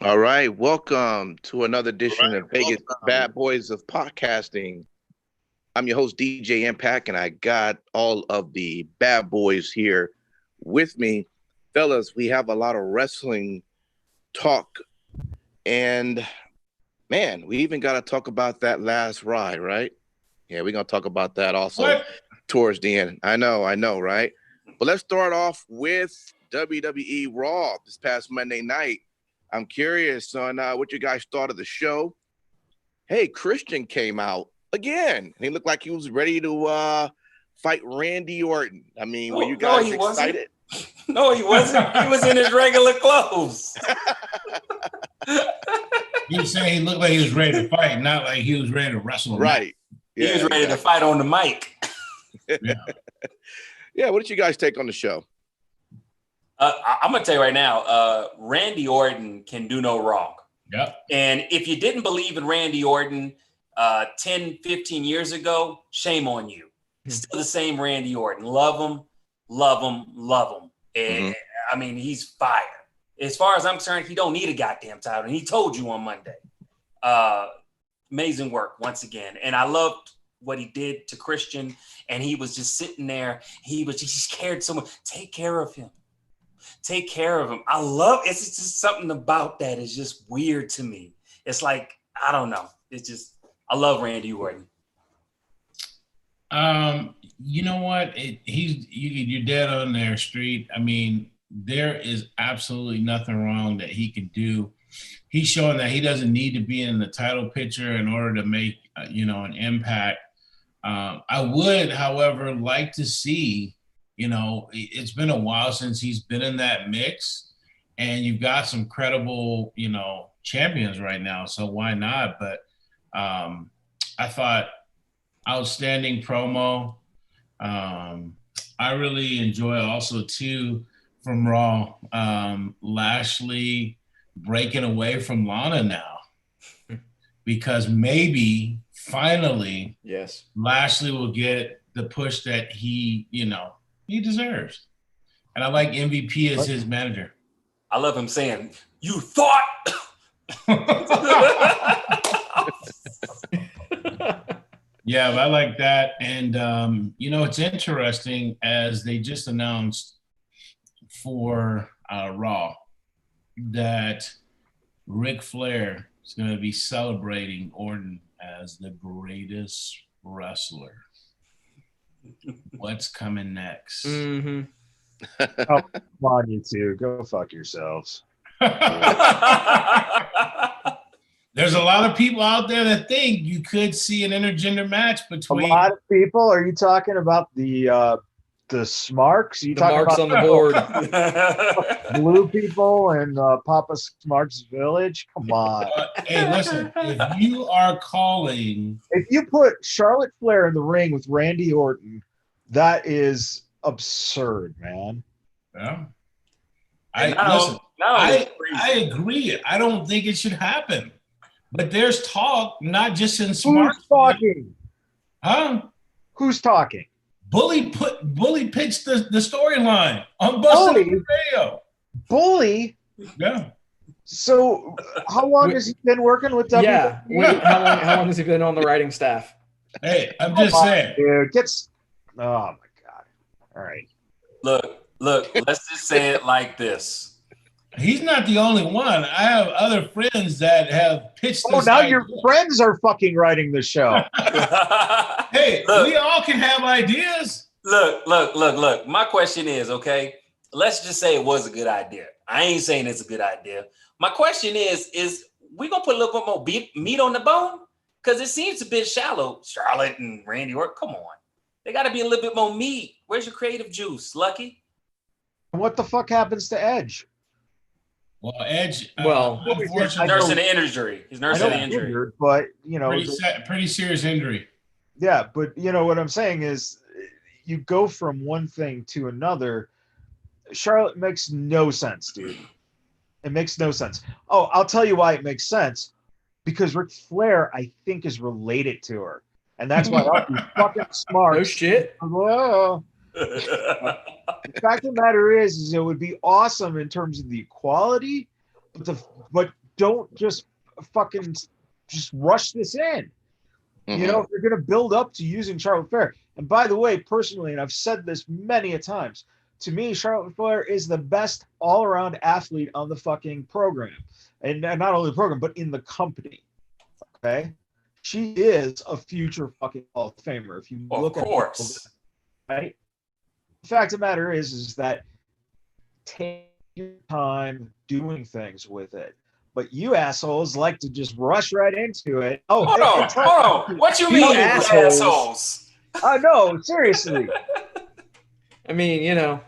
All right, welcome to another edition of Vegas Bad Boys of Podcasting. I'm your host, DJ Impact, and I got all of the bad boys here with me. Fellas, we have a lot of wrestling talk, and man, we even got to talk about that last ride, right? Yeah, we're going to talk about that also towards the end. I know, right? But let's start off with WWE Raw this past Monday night. I'm curious on what you guys thought of the show. Hey, Christian came out again. He looked like he was ready to fight Randy Orton. I mean, were you guys excited? No, he wasn't. He was in his regular clothes. He was saying he looked like he was ready to fight, not like he was ready to wrestle. Right. Yeah, he was ready to fight on the mic. Yeah, what did you guys take on the show? I'm going to tell you right now, Randy Orton can do no wrong. Yep. And if you didn't believe in Randy Orton 10, 15 years ago, shame on you. Still the same Randy Orton. Love him. And I mean, he's fire. As far as I'm concerned, he don't need a goddamn title. And he told you on Monday. Amazing work once again. And I loved what he did to Christian. And he was just sitting there. He just cared so much. Take care of him. I love it's just something about that is just weird to me. It's like, I don't know. It's just, I love Randy Orton. You know what? You're dead on their street. I mean, there is absolutely nothing wrong that he can do. He's showing that he doesn't need to be in the title picture in order to make, an impact. I would, however, like to see, it's been a while since he's been in that mix, and you've got some credible, champions right now. So why not? But I thought outstanding promo. I really enjoy also too from Raw, Lashley breaking away from Lana now, because maybe finally, yes, Lashley will get the push that he deserves. And I like MVP as his manager. I love him saying, "You thought." Yeah, I like that. And, it's interesting as they just announced for Raw that Ric Flair is going to be celebrating Orton as the greatest wrestler. What's coming next? Mm-hmm. Oh, come on, you two. Go fuck yourselves. There's a lot of people out there that think you could see an intergender match between. A lot of people. Are you talking about the Smarks? Are you talking marks about on the board? Blue people in Papa Smark's village? Come on. Hey, listen. If you are calling, if you put Charlotte Flair in the ring with Randy Orton, that is absurd, man. Yeah. I agree. I don't think it should happen. But there's talk, not just in Smart. Who's talking? Huh? Who's talking? Bully pitched the storyline on Busted Radio. Bully? Yeah. So how long has he been working with WWE? Yeah. How long has he been on the writing staff? Hey, I'm just saying. Dude, oh my God. All right. Look, let's just say it like this. He's not the only one. I have other friends that have pitched this now idea. your friends are fucking writing the show. Hey, we all can have ideas. Look. My question is, okay, let's just say it was a good idea. I ain't saying it's a good idea. My question is we going to put a little bit more meat on the bone? Because it seems a bit shallow. Charlotte and Randy Orton, come on. They got to be a little bit more meat. Where's your creative juice, Lucky? What the fuck happens to Edge? Well, Edge. He's nursing an injury. He's nursing an injury. But, pretty serious injury. Yeah, but, what I'm saying is you go from one thing to another. Charlotte makes no sense, dude. It makes no sense. Oh, I'll tell you why it makes sense. Because Ric Flair, I think, is related to her. And that's why he's fucking smart. No shit. Whoa. The fact of the matter is it would be awesome in terms of the equality, but don't just fucking just rush this in. Mhm. You know, if you're going to build up to using Charlotte Flair. And by the way, personally, and I've said this many a times, to me, Charlotte Flair is the best all-around athlete on the fucking program. And not only the program, but in the company. Okay? She is a future fucking Hall of Famer. If you look Of course. at it, right? The fact of the matter is that take your time doing things with it. But you assholes like to just rush right into it. Oh, Hold on. What you You mean, you assholes. assholes? No, seriously. I mean, you know,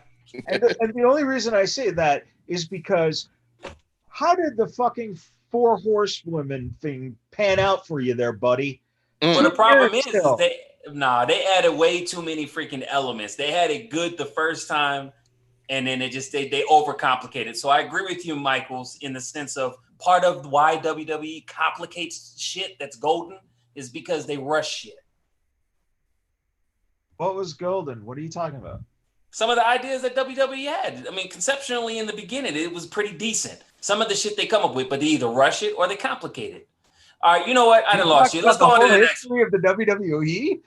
And the only reason I say that is because how did the fucking 4 horsewomen thing pan out for you there, buddy? Well, the problem is Still. they added way too many freaking elements. They had it good the first time, and then they overcomplicated. So I agree with you, Michaels, in the sense of part of why WWE complicates shit that's golden is because they rush shit. What was golden? What are you talking about? Some of the ideas that WWE had. I mean, conceptually in the beginning, it was pretty decent. Some of the shit they come up with, but they either rush it or they complicate it. All right, you know what? I done lost you. Let's go on to the next. History of the WWE.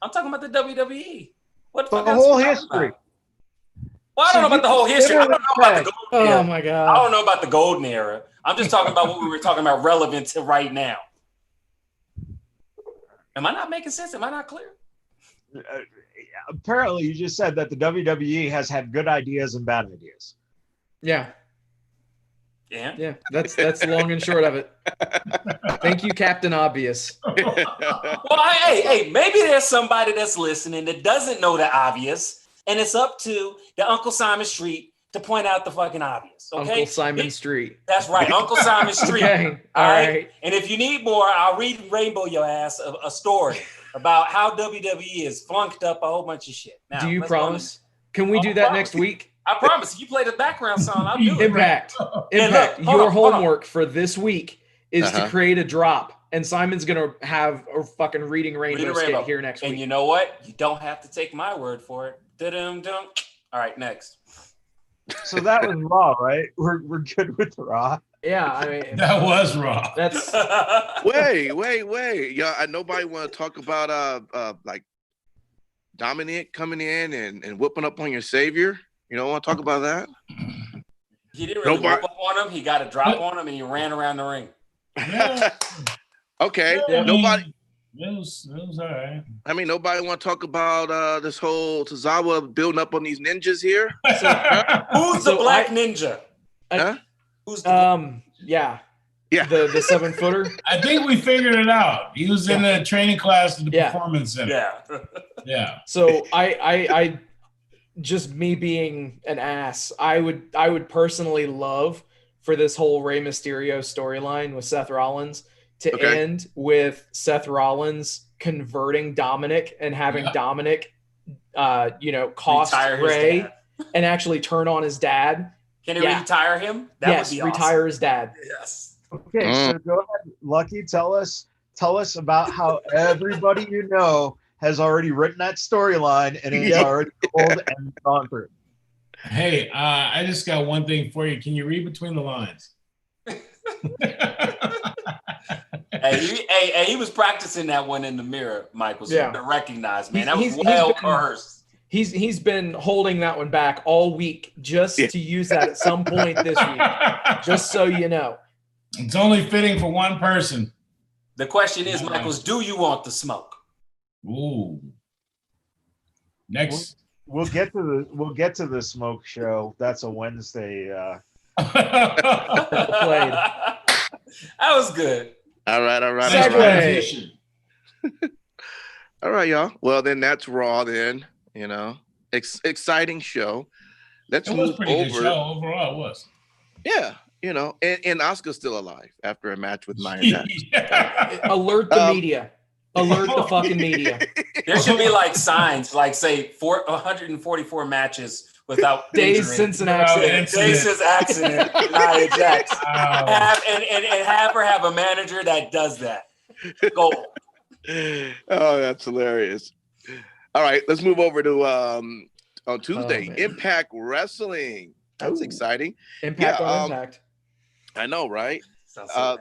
I'm talking about the WWE. What The fuck else whole we talking history. about? Well, I don't know about the whole history. I don't know about the golden oh era. my I god. don't know about the golden era. I'm just talking about what we were talking about relevant to right now. Am I not making sense? Am I not clear? Apparently, you just said that the WWE has had good ideas and bad ideas. Yeah, Yeah. yeah. That's long and short of it. Thank you, Captain Obvious. Well, hey, maybe there's somebody that's listening that doesn't know the obvious, and it's up to the Uncle Simon Street to point out the fucking obvious. Okay. Uncle Simon Street. That's right, Uncle Simon Street. Okay. All right. And if you need more, I'll read Rainbow Your Ass a story about how WWE has flunked up a whole bunch of shit. Now, Do you let's go on. promise? Can we do that next week? I promise. You play the background song, I'll do it. Impact. Yeah, Impact. look, hold Your on, hold on. homework for this week is to Uh-huh. create a drop, and Simon's gonna have a fucking reading rainbow skit Rainbow. here next And week. you know what? You don't have to take my word for it. Da-dum-dum. All right, next. So that was Raw, right? We're good with Raw. Yeah, I mean That was raw. that's Wait. Yeah, nobody want to talk about like Dominic coming in and whooping up on your savior. You don't want to talk about that? He didn't really Nobody- whip up on him. He got a drop on him, and he ran around the ring. Yeah. Okay. Yeah, I mean, Nobody. It was all right. I mean, nobody want to talk about this whole Tozawa building up on these ninjas here. Who's the So black ninja? Huh? Who's the yeah. Yeah. The 7-footer. I think we figured it out. He was in the training class at the Yeah. performance center. yeah? Yeah. So I just me being an ass, I would personally love for this whole Rey Mysterio storyline with Seth Rollins to Okay. end with Seth Rollins converting Dominic and having Yeah. Dominic cost Retire his Rey dad. and actually turn on his dad. Can he Yeah. retire him? That yes, would be awesome. retire his dad. Yes. Okay, so go ahead, Lucky. Tell us about how everybody you know has already written that storyline and it's Yep. already told and gone through. Hey, I just got one thing for you. Can you read between the lines? Hey, he was practicing that one in the mirror, Michael. So Yeah. you recognize, man. That He's- was he's well been- rehearsed. He's been holding that one back all week just Yeah. to use that at some point this week. Just so you know. It's only fitting for one person. The question is, Michaels, do you want the smoke? Ooh. Next. We'll get to the smoke show. That's a Wednesday. Played. That was good. All right. Segue. All right, y'all. Well, then that's Raw. Then exciting show. Let's It was a move pretty good over. show overall. It was. Yeah, and Asuka's still alive after a match with Nia Jax. Yeah. Alert the media. Alert the fucking media. There should be like signs, like say 144 matches without Days injury. since an Without accident. incident. Days since accident. Nia Jax. Wow. Have her have a manager that does that. Go. Oh, that's hilarious. All right, let's move over to on Tuesday, man. Impact Wrestling. That's Ooh. exciting. Impact Yeah, on impact. I know, right?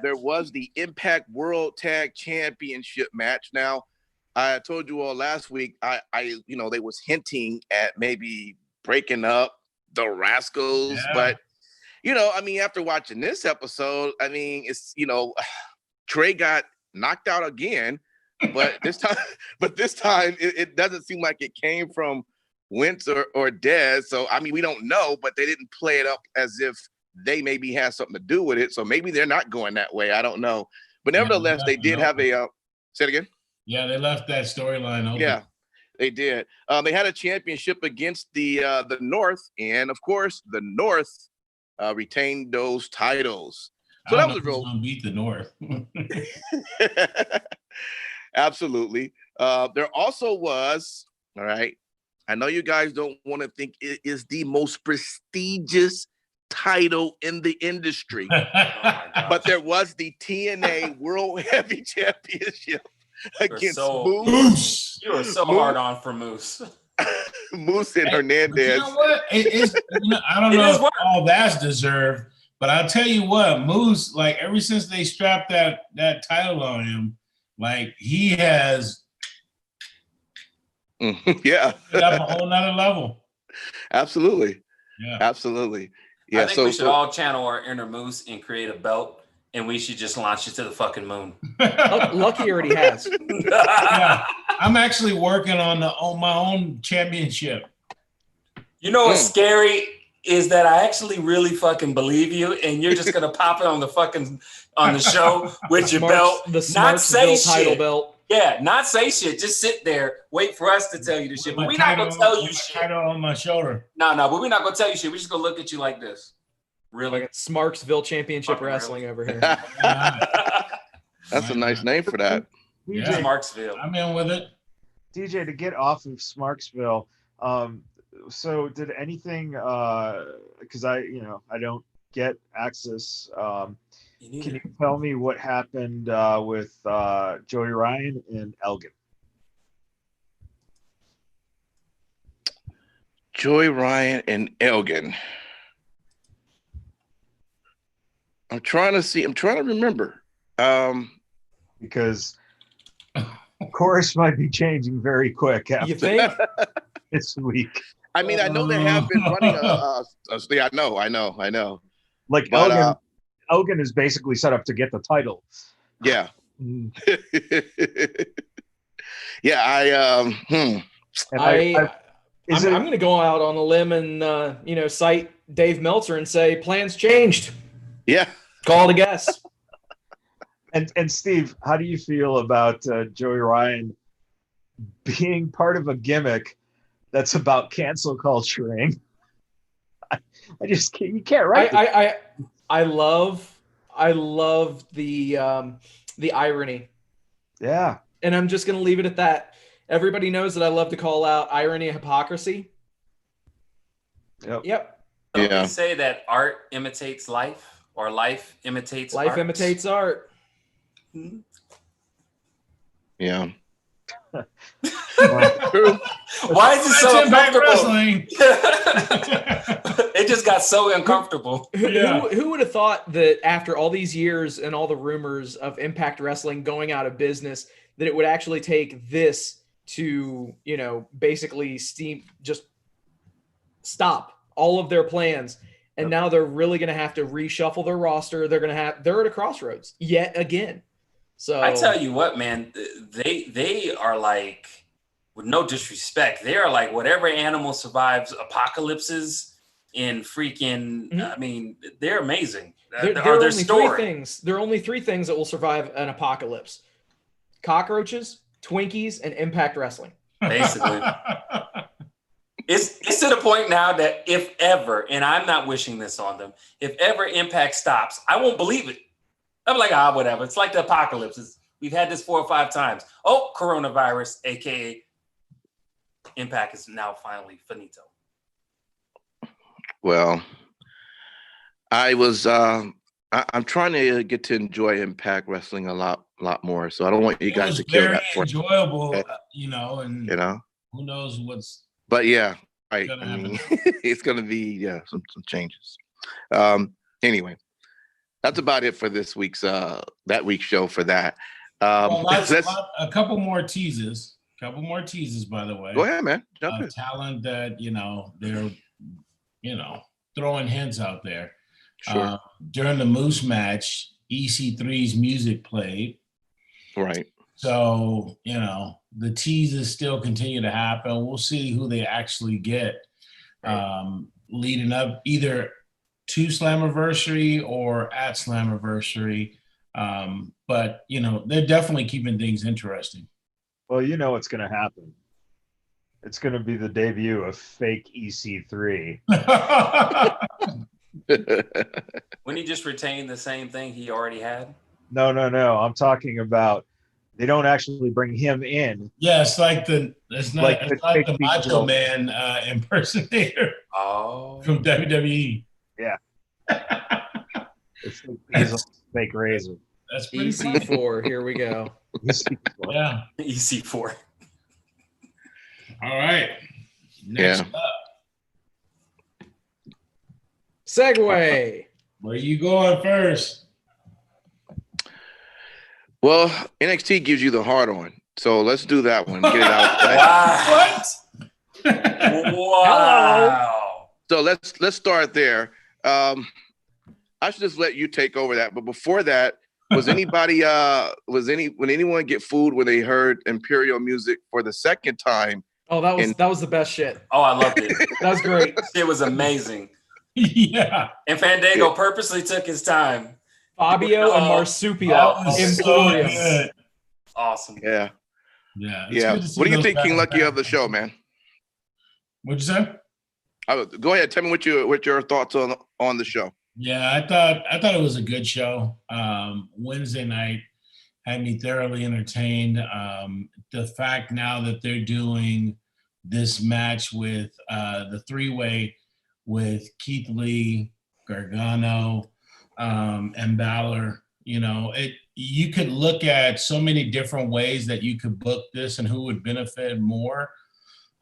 there was the Impact World Tag Championship match. Now, I told you all last week, they was hinting at maybe breaking up the Rascals, but after watching this episode, it's Trey got knocked out again, but this time it doesn't seem like it came from Wentz or Dez. So we don't know, but they didn't play it up as if they maybe had something to do with it. So maybe they're not going that way. I don't know. But nevertheless, they did have a say it again. Yeah, they left that storyline open. Yeah, they did. They had a championship against the North, and of course, the North retained those titles. So that was a real. Gonna beat the North. Absolutely. There also was. All right. I know you guys don't want to think it is the most prestigious title in the industry, but there was the TNA World Heavy Championship against Moose. You were so hard on for Moose. Moose and Hernandez. You know what? I don't know if all that's deserved, but I'll tell you what, Moose, like ever since they strapped that title on him, like he has yeah. up a whole nother level. Absolutely. Yeah. Absolutely. Yeah. I think we should all channel our inner Moose and create a belt, and we should just launch it to the fucking moon. Lucky already has. Yeah. I'm actually working on my own championship. You know what's scary is that I actually really fucking believe you, and you're just gonna pop it on the show with your belt, the not say title shit. Belt. Yeah, not say shit. Just sit there, wait for us to tell you the shit. But we're not gonna tell you shit. Title on my shoulder. No, but we're not gonna tell you shit. We're just gonna look at you like this. Really? Like Smarksville Championship Wrestling over here. That's a nice name for that. DJ, Smarksville. I'm in with it. DJ, to get off of Smarksville, so did anything? Because I don't get access. Can you tell me what happened with Joey Ryan and Elgin? Joey Ryan and Elgin. I'm trying to remember. Because course might be changing very quick after You think? this week. I know they have been running I know. Like But, Elgin is basically set up to get the title. Yeah. Mm. Yeah, I'm going to go out on a limb and cite Dave Meltzer and say plans changed. Yeah. Call it a guess. And Steve, how do you feel about Joey Ryan being part of a gimmick that's about cancel culturing? You can't write. I love the irony. Yeah. And I'm just going to leave it at that. Everybody knows that I love to call out irony and hypocrisy. Yep. Don't they say that art imitates life, or life imitates art? Life imitates art. Yeah. Why is it so uncomfortable? It just got so uncomfortable. Who would have thought that after all these years and all the rumors of Impact Wrestling going out of business, that it would actually take this to, basically just stop all of their plans. And now they're really going to have to reshuffle their roster. They're at a crossroads yet again. So I tell you what, man, they are like, with no disrespect, they are like whatever animal survives apocalypses in freaking. They're amazing. There are only three things that will survive an apocalypse: cockroaches, Twinkies, and Impact Wrestling. Basically, it's to the point now that if ever, and I'm not wishing this on them, if ever Impact stops, I won't believe it. I'm like, whatever. It's like the apocalypse. We've had this 4 or 5 times. Oh, coronavirus, aka Impact, is now finally finito. Well, I'm trying to get to enjoy Impact Wrestling a lot more. So I don't want you guys to kill that for me. Enjoyable, and who knows what's. But yeah, right. It's going to be some changes. Anyway. that's about it for this week's that week's show for that. Well, a couple more teases. By the way. Go ahead, man. Jump in. Talent that they're throwing hints out there. Sure. During the Moose match, EC3's music played. Right. So the teases still continue to happen. We'll see who they actually get leading up either to Slammiversary or at Slammiversary. But they're definitely keeping things interesting. Well, you know what's going to happen. It's going to be the debut of fake EC3. Wouldn't he just retain the same thing he already had? No. I'm talking about they don't actually bring him in. Yeah, it's not the Macho Man impersonator. Oh, from WWE. Yeah. It's fake Razor. That's pretty EC4. Here we go. Yeah. EC4. All right. Next up. Segue. Where you going first? Well, NXT gives you the hard on, so let's do that one. Get it out. What? Wow. So let's start there. I should just let you take over that. But before that, was anybody when anyone get food when they heard Imperial music for the second time? Oh, that was the best shit. Oh, I loved it. That was great. It was amazing. Yeah. And Fandango purposely took his time. Fabio and Marsupio. So good. Awesome. Yeah. Yeah. Yeah. What do you think, King Lucky, of the show, man? What'd you say? Go ahead. Tell me what your thoughts on the show. Yeah, I thought it was a good show. Wednesday night had me thoroughly entertained. The fact now that they're doing this match with the three-way with Keith Lee, Gargano, and Balor, you could look at so many different ways that you could book this and who would benefit more.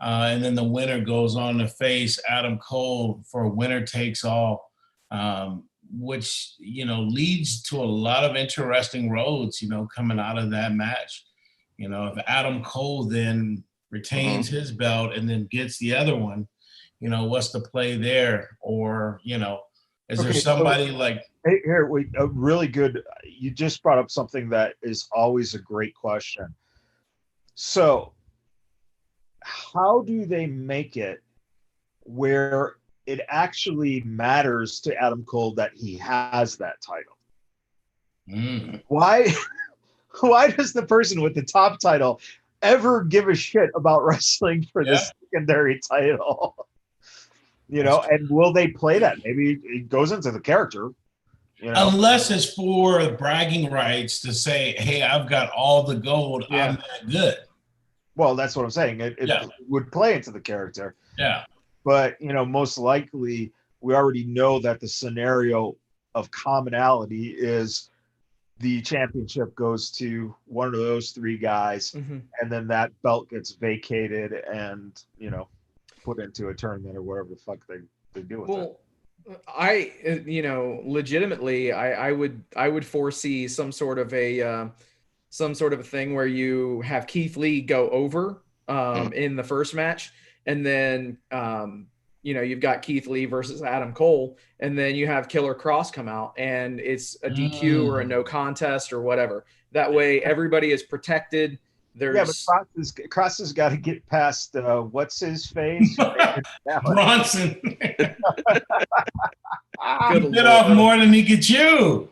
And then the winner goes on to face Adam Cole for a winner takes all. Which leads to a lot of interesting roads, coming out of that match. If Adam Cole then retains his belt and then gets the other one, what's the play there? Or is there somebody Hey, here a really good. You just brought up something that is always a great question. So, how do they make it where it actually matters to Adam Cole that he has that title? Why does the person with the top title ever give a shit about wrestling for the secondary title? And will they play that? Maybe it goes into the character. Unless it's for bragging rights to say, hey, I've got all the gold, I'm that good. Well, that's what I'm saying. It would play into the character. Yeah. But, most likely we already know that the scenario of commonality is the championship goes to one of those three guys, and then that belt gets vacated and, put into a tournament or whatever the fuck they do with it. Legitimately, I would foresee some sort of a thing where you have Keith Lee go over in the first match. And then, you've got Keith Lee versus Adam Cole, and then you have Killer Cross come out, and it's a DQ or a no contest or whatever. That way, everybody is protected. But Cross has got to get past what's his face, Bronson. Good bit off more than he could chew.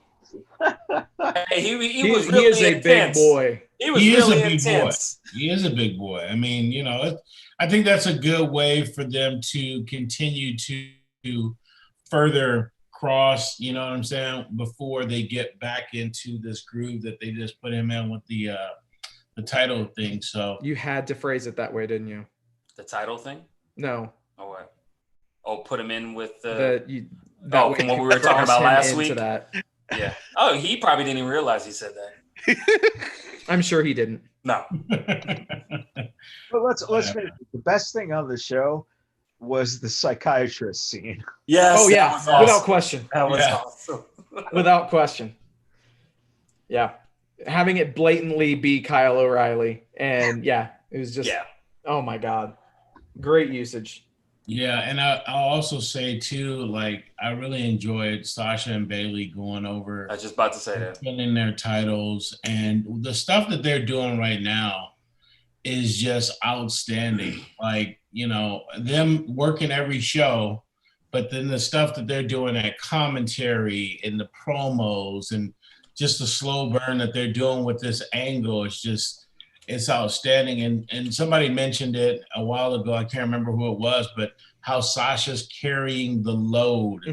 Hey, he was he is a intense. big boy. He is a big boy. He is a big boy. I mean, I think that's a good way for them to continue to further Cross, you know what I'm saying, before they get back into this groove that they just put him in with the title thing. So you had to phrase it that way, didn't you? The title thing? No. Oh, what? Oh, put him in with from what we were talking about last week. That. Yeah. Oh, he probably didn't even realize he said that. I'm sure he didn't. No. But let's finish. The best thing on the show was the psychiatrist scene. Yes. Oh yeah, awesome. without question. That was awesome. Without question. Yeah. Having it blatantly be Kyle O'Reilly. And yeah, it was just, oh my God. Great usage. Yeah, and I'll also say too, like I really enjoyed Sasha and Bailey going over. I was just about to say that. Winning their titles, and the stuff that they're doing right now is just outstanding. Like, you know, them working every show, but then the stuff that they're doing at commentary and the promos and just the slow burn that they're doing with this angle is just, it's outstanding. And somebody mentioned it a while ago. I can't remember who it was, but how Sasha's carrying the load,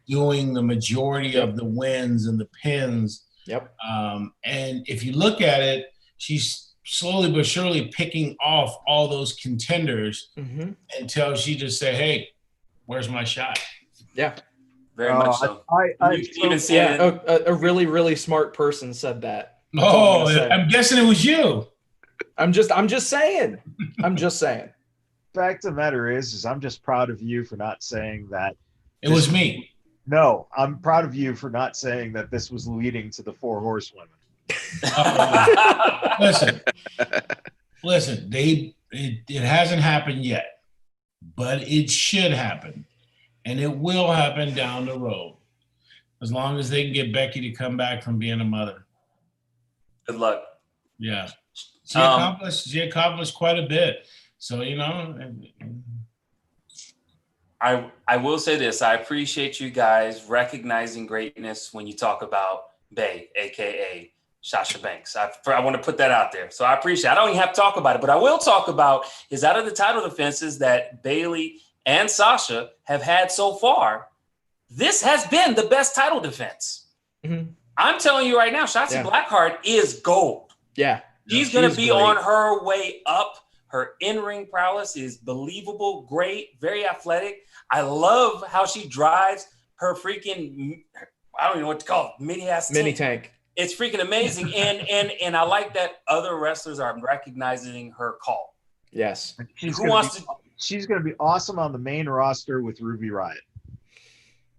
doing the majority of the wins and the pins. Yep. And if you look at it, she's slowly but surely picking off all those contenders until she just say, "Hey, where's my shot?" Yeah. Very much so. I even see it. A really, really smart person said that. Oh, I'm guessing it was you. I'm just saying. I'm just saying. Fact of the matter is I'm just proud of you for not saying that. It was me. No, I'm proud of you for not saying that this was leading to the 4 horsewomen. Listen. It hasn't happened yet, but it should happen, and it will happen down the road, as long as they can get Becky to come back from being a mother. Good luck. Yeah, she accomplished quite a bit. So, you know, I will say this. I appreciate you guys recognizing greatness when you talk about Bay, aka Sasha Banks. I want to put that out there. So I appreciate it. I don't even have to talk about it, but I will talk about is out of the title defenses that Bayley and Sasha have had so far, this has been the best title defense. I'm telling you right now, Shotzi Blackheart is gold. Yeah. She's going to be on her way up. Her in-ring prowess is believable, great, very athletic. I love how she drives her freaking, I don't even know what to call it, mini tank. It's freaking amazing. and I like that other wrestlers are recognizing her call. Yes. She's going to be awesome on the main roster with Ruby Riott.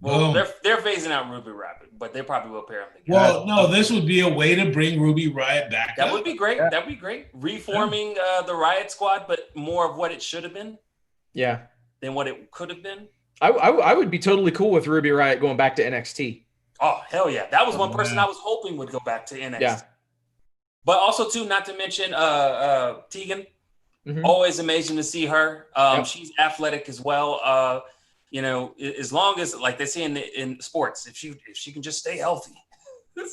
Well, they're phasing out Ruby Riott, but they probably will pair them together. Well, no, this would be a way to bring Ruby Riott back. That would be great. Yeah. That'd be great. Reforming the Riott Squad, but more of what it should have been. Yeah. Than what it could have been. I would be totally cool with Ruby Riott going back to NXT. Oh, hell yeah. That was one person I was hoping would go back to NXT. Yeah. But also, too, not to mention Tegan. Always amazing to see her. She's athletic as well. You know, as long as, like they say in sports, if she can just stay healthy.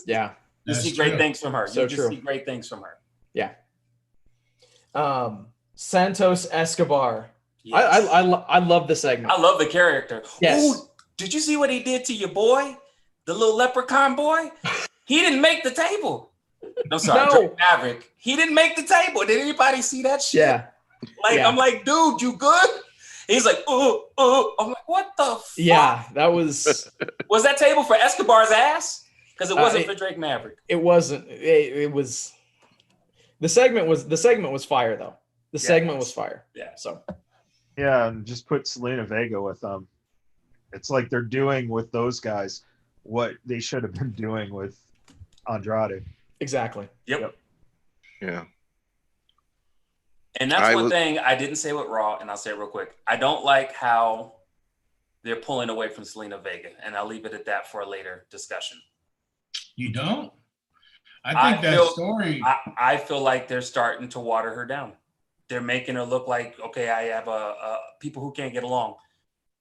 Yeah. You see great things from her. So you just see great things from her. Yeah. Santos Escobar. Yes. I love the segment. I love the character. Yes. Ooh, did you see what he did to your boy? The little leprechaun boy? He didn't make the table. No, sorry, Drake Maverick. He didn't make the table. Did anybody see that shit? Yeah. I'm like, dude, you good? He's like, I'm like, what the fuck? Yeah, that was. Was that table for Escobar's ass? Because it wasn't for Drake Maverick. It wasn't. It was. The segment was fire though. The segment was fire. Yeah. So. Yeah, and just put Selena Vega with them. It's like they're doing with those guys what they should have been doing with Andrade. Exactly. Yep. Yeah. And that's one thing I didn't say with Raw, and I'll say it real quick. I don't like how they're pulling away from Selena Vega, and I'll leave it at that for a later discussion. You don't? I feel like they're starting to water her down. They're making her look like, okay, I have people who can't get along.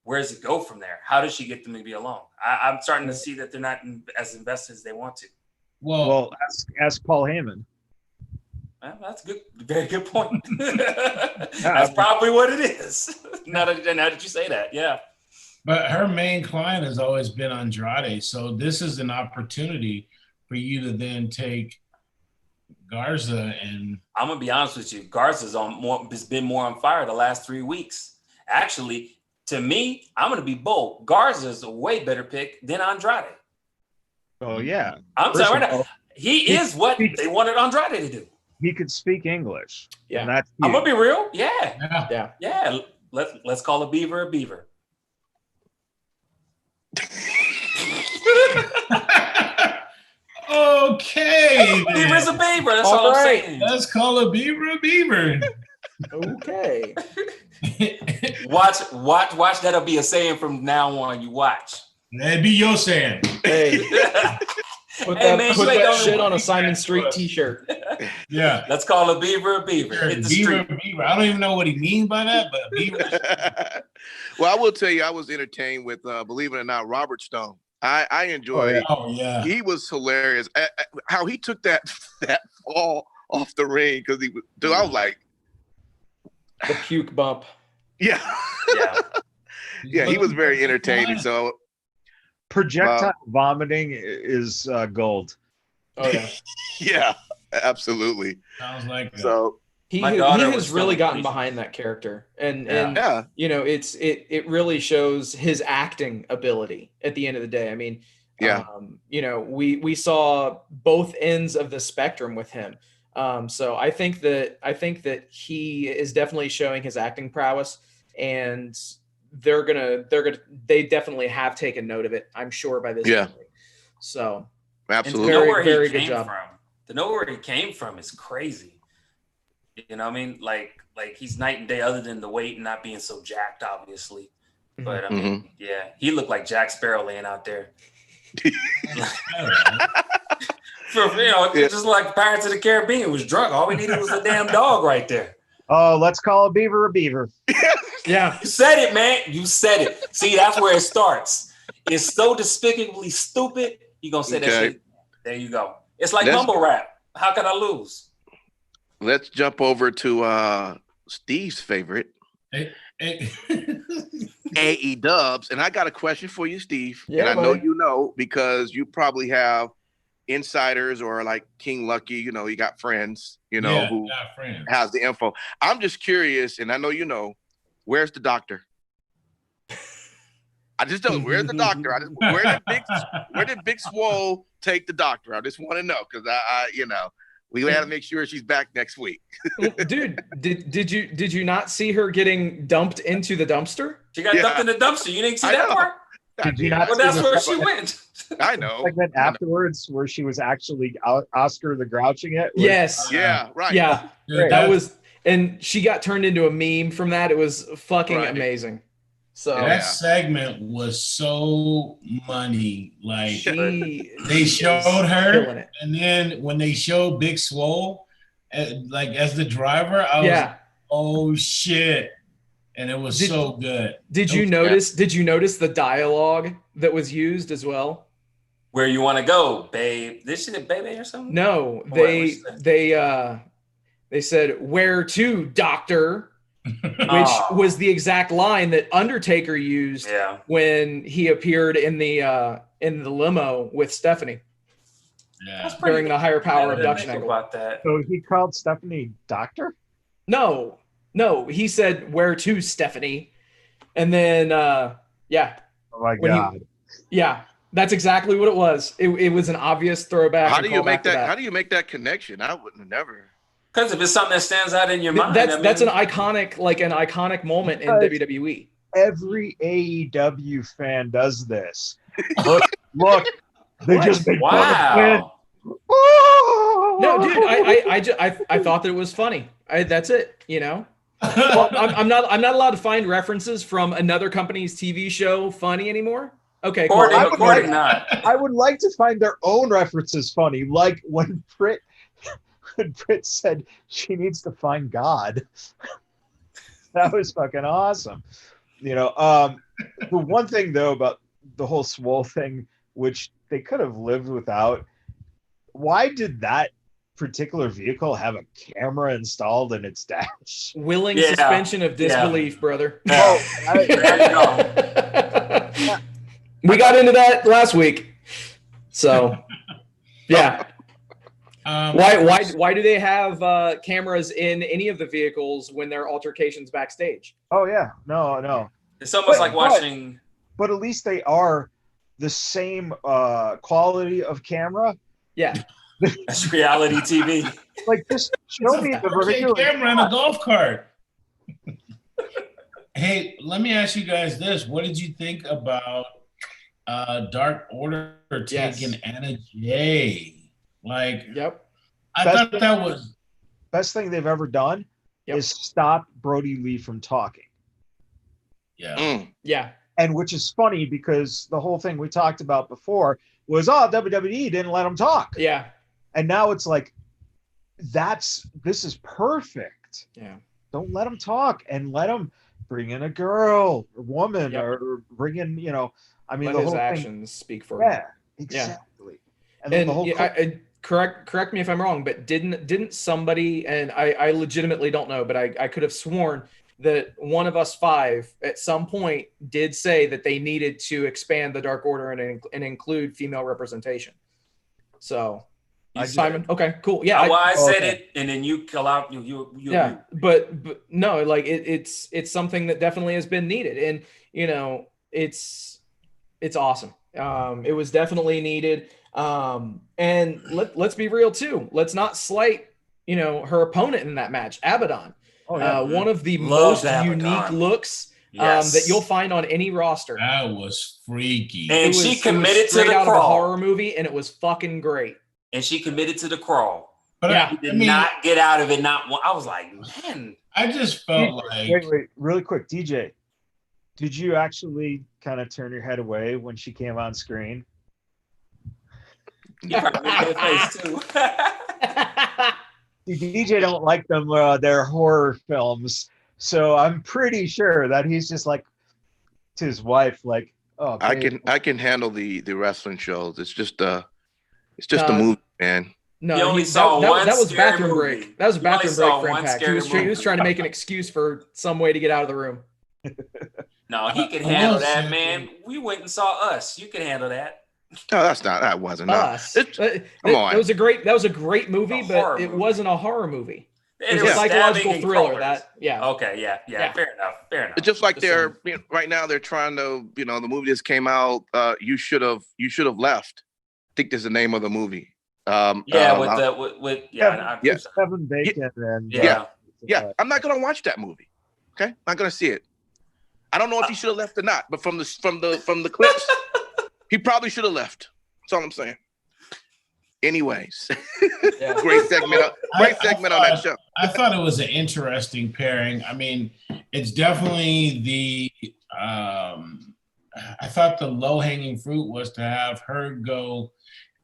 Where does it go from there? How does she get them to be along? I'm starting to see that they're not as invested as they want to. Well, ask Paul Heyman. Well, that's good. Very good point. That's probably what it is. Now that you say that, yeah. But her main client has always been Andrade, so this is an opportunity for you to then take Garza and. I'm gonna be honest with you. Garza's has been more on fire the last 3 weeks. Actually, to me, I'm gonna be bold. Garza's a way better pick than Andrade. Oh yeah. I'm saying right now, he is what they wanted Andrade to do. He could speak English. Yeah. And that's I'm gonna be real. Yeah. Let's call a beaver a beaver. Okay. Beaver's a then. beaver. That's All all I'm right. saying. Let's call a beaver a beaver. Okay. Watch. That'll be a saying from now on. You watch. That'd be your saying. Hey, put Hey, that, man, put you ain't that the shit only on a one Simon that Street was. T-shirt. Yeah. Let's call a beaver. Sure, Hit the beaver, street. beaver. I don't even know what he means by that, but beaver. Well, I will tell you, I was entertained with, believe it or not, Robert Stone. I enjoyed. Oh yeah. He was hilarious. How he took that fall off the ring because he was. Dude, I was like, The puke bump. yeah, Yeah. yeah. He was very entertaining. So Projectile vomiting is gold. Oh yeah. yeah, absolutely. Sounds like that. So He My he daughter has was really feeling gotten crazy. behind that character, and yeah, you know it really shows his acting ability at the end of the day. I mean, Yeah. you know, we saw both ends of the spectrum with him. So I think that he is definitely showing his acting prowess, and they definitely have taken note of it, I'm sure, by this Yeah. point. So absolutely. To know Very, where very he good came job. from. To know where he came from is crazy. You know what I mean? Like he's night and day, other than the weight and not being so jacked, obviously. Mhm. But I mean, yeah, he looked like Jack Sparrow laying out there. Yeah. Just like Pirates of the Caribbean was drunk. All we needed was a damn dog right there. Oh, let's call a beaver a beaver. yeah, You said it, man. You said it. See, that's where it starts. It's so despicably stupid. You gonna say that Okay. shit? There you go. It's like Let's- mumble rap. How could I lose? Let's jump over to Steve's favorite, Hey, AE Dubs, and I got a question for you, Steve. Yeah, and I know buddy. you know because you probably have insiders or like King Lucky. You know, you got friends. You know yeah, who got friends. has the info. I'm just curious, and I know you know. Where's the doctor? I just don't. Where's the doctor? Where did Big Swole take the doctor? I just want to know because I we got to make sure she's back next week. dude, did you not see her getting dumped into the dumpster? She got Yeah. dumped in the dumpster. You didn't see I that know. part? Did you not Well, see that's the where she went. I know. segment afterwards where she was actually Oscar the Grouching it? Yes. Yeah, right. Yeah. Dude, That was, and she got turned into a meme from that. It was fucking Right. amazing. So that Yeah. segment was so money. Like she they is showed killing her, it. and then when they showed Big Swole, like as the driver, I was Yeah. like, oh shit, and it was Did- so good. Did you notice? Did you notice the dialogue that was used as well? Where you want to go, babe? This shit, baby, or something? No, What they was they said "Where to, Doctor," which Oh. was the exact line that Undertaker used Yeah. when he appeared in the limo with Stephanie Yeah. That's pretty during the higher power Now that I abduction think angle. about that. So he called Stephanie doctor? No, he said "Where to, Stephanie," and then yeah, Oh my When he- god. yeah, that's exactly what it was. It was an obvious throwback. How and do you callback make to that? How do you make that connection? I wouldn't have never. Because if it's something that stands out in your mind, That's I an mean, iconic moment in Because- WWE. Every AEW fan does this. Look, they What? just make fun of Finn. wow. No, dude, I thought that it was funny. That's it. You know, I'm not allowed to find references from another company's TV show funny anymore. Okay, cool. According, I would according like- not. I would like to find their own references funny, like when Britt said she needs to find God. That was fucking awesome. You know, the one thing though about the whole Swole thing, which they could have lived without, why did that particular vehicle have a camera installed in its dash? Willing Yeah. suspension of disbelief, brother. Yeah. I- There you go. We got into that last week. So, yeah. Why do they have cameras in any of the vehicles when there are altercations backstage? oh yeah, no. It's almost But- like watching. But at least they are the same quality of camera. Yeah. That's reality TV. Like, just show me the There's a ridiculous. camera in a golf cart. Hey, let me ask you guys this: what did you think about Dark Order Yes. taking Anna Jay? Like, Yep. I Best thought thing- that was Best thing they've ever done Yep. is stop Brody Lee from talking. yeah. Mm. Yeah. And which is funny because the whole thing we talked about before was, WWE didn't let him talk. Yeah. And now it's like, this is perfect. Yeah. Don't let him talk and let him bring in a girl or woman Yep. or bring in, I mean, Let the his whole thing. actions speak for him. Yeah, exactly. And then And the whole correct me if I'm wrong, but didn't somebody, and I legitimately don't know, but I could have sworn that one of us five at some point did say that they needed to expand the Dark Order and include female representation. So, Simon, okay, cool, yeah, I said okay. it, and then you call out. You yeah, but no, like it's something that definitely has been needed, and it's awesome. It was definitely needed. And let's be real too. Let's not slight, her opponent in that match, Abaddon. Oh, yeah. One of the Loved most Abaddon. unique looks Yes. that you'll find on any roster. That was freaky. And she committed to straight the out of a crawl. horror movie, and it was fucking great. And she committed to the crawl. But Yeah. She did not get out of it. I was like, man. I just felt like Wait, really quick, DJ. Did you actually kind of turn your head away when she came on screen? You probably made that face too. DJ don't like them, their horror films. So I'm pretty sure that he's just like to his wife, like, oh, I babe. can handle the wrestling shows. It's just a No, movie, man. No, You only saw one that was scary bathroom movie. break. That was You only bathroom saw break for one Impact. He scary was movie. trying to make an excuse for some way to get out of the room. No, he can I handle will that, say- man. We went and saw Us. You can handle that. No, that wasn't. No. Us. Come on. That was a great movie, A but horror it movie. wasn't a horror movie. And It it was a was psychological stabbing and thriller. crawlers. Yeah. Okay, yeah. Fair enough. It's just like Just they're right now they're trying to, the movie just came out. You should have left. I think there's the name of the movie. Yeah, Yeah. Kevin Bacon and Yeah, I'm not gonna watch that movie. Okay, not gonna see it. I don't know if he should have left or not, but from the clips, he probably should have left. That's all I'm saying. Anyways, Yeah. great segment. Great segment on that show. I thought it was an interesting pairing. I mean, it's definitely I thought the low-hanging fruit was to have her go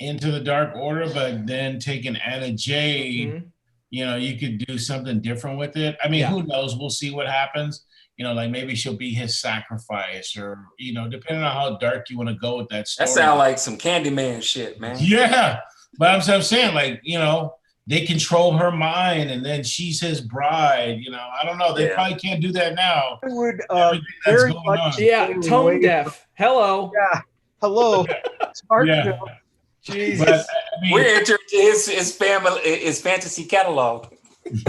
into the Dark Order, but then taking Anna Jay, Mhm. You could do something different with it. I mean, Yeah. who knows? We'll see what happens. Like maybe she'll be his sacrifice, or depending on how dark you want to go with that story. That sounds like some Candyman shit, man. Yeah, but I'm saying, like, they control her mind, and then she's his bride. I don't know. They Yeah. probably can't do that now. I would Everything that's very going much on. Yeah, stay tone away deaf. Hello. Yeah. Hello. Smart Yeah. film. Jesus. But I mean, We're entering his fantasy catalog.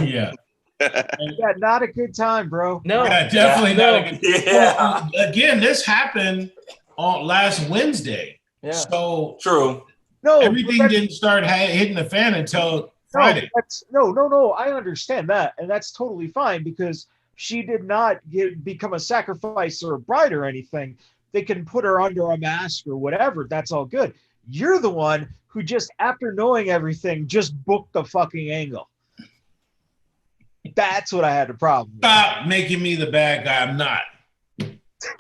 yeah, Yeah, not a good time, bro. No. yeah, definitely No. not. A good, Yeah, again, this happened on last Wednesday, Yeah. so true. No, everything but didn't start hitting the fan until no, Friday. no. I understand that, and that's totally fine because she did not become a sacrifice or a bride or anything. They can put her under a mask or whatever. That's all good. You're the one who just, after knowing everything, just booked the fucking angle. That's what I had a problem with. Stop making me the bad guy. I'm not.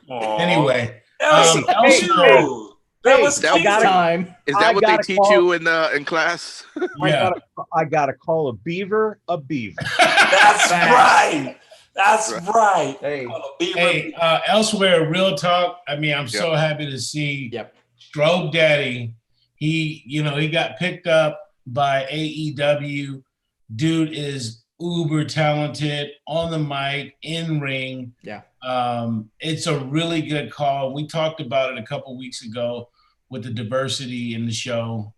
Aw. Anyway, that was hey, cute. hey, That hey, was that cute. was- Time. Is I that what they gotta teach call- you in class? yeah. I gotta call a beaver a beaver. That's right. That's right. Hey. Beaver. Hey, elsewhere, real talk. I mean, I'm so happy to see Yep. Strobe Daddy. He got picked up by AEW. Dude is uber talented on the mic, in ring. Yeah. It's a really good call. We talked about it a couple weeks ago with the diversity in the show.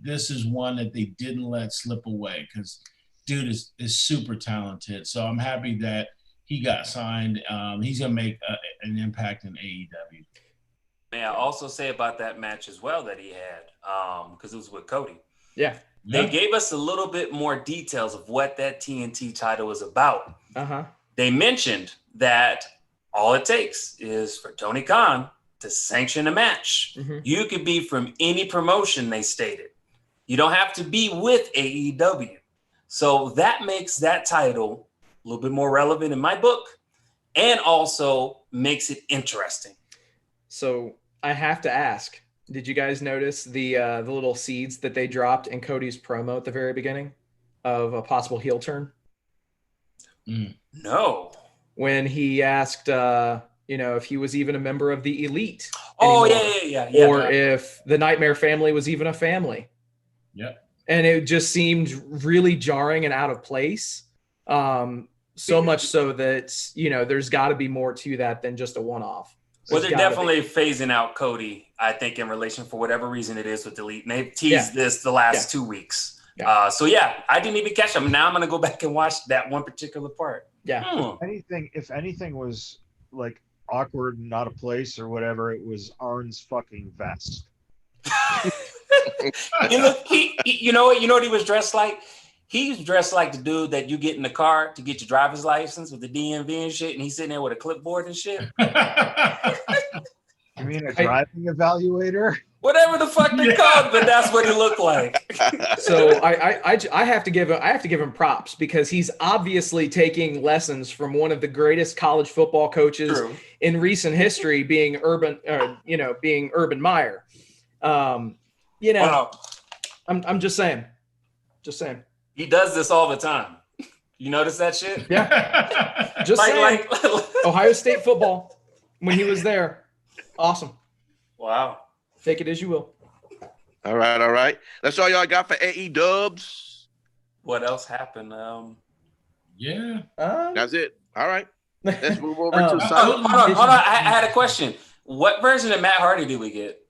This is one that they didn't let slip away because dude is super talented. So I'm happy that he got signed. He's gonna make an impact in AEW. May I also say about that match as well that he had, because it was with Cody. Yeah. They gave us a little bit more details of what that TNT title is about. Uh-huh. They mentioned that all it takes is for Tony Khan to sanction a match. Mhm. You could be from any promotion, they stated. You don't have to be with AEW. So that makes that title a little bit more relevant in my book and also makes it interesting. So I have to ask, did you guys notice the little seeds that they dropped in Cody's promo at the very beginning of a possible heel turn? No. When he asked, if he was even a member of the Elite Oh, anymore, yeah. or if the Nightmare family was even a family. Yep. And it just seemed really jarring and out of place. So much so that, there's got to be more to that than just a one-off. Well, they're definitely phasing out Cody, I think, in relation for whatever reason it is with Elite. And they've teased this the last 2 weeks. Yeah. I didn't even catch them. Now I'm going to go back and watch that one particular part. Yeah. If anything was like awkward and out of place or whatever, it was Arn's fucking vest. You know what he was dressed like? He's dressed like the dude that you get in the car to get your driver's license with the DMV and shit, and he's sitting there with a clipboard and shit. You mean a driving evaluator? Whatever the fuck they called, but that's what he looked like. So I have to give him props because he's obviously taking lessons from one of the greatest college football coaches in recent history, being Urban Meyer. Wow. I'm just saying. Just saying. He does this all the time. You notice that shit? Yeah. Just saying. Ohio State football, when he was there. Awesome. Wow. Take it as you will. All right. That's all y'all got for AE Dubs. What else happened? Yeah. That's it. All right. Let's move over to hold on. I had a question. What version of Matt Hardy did we get?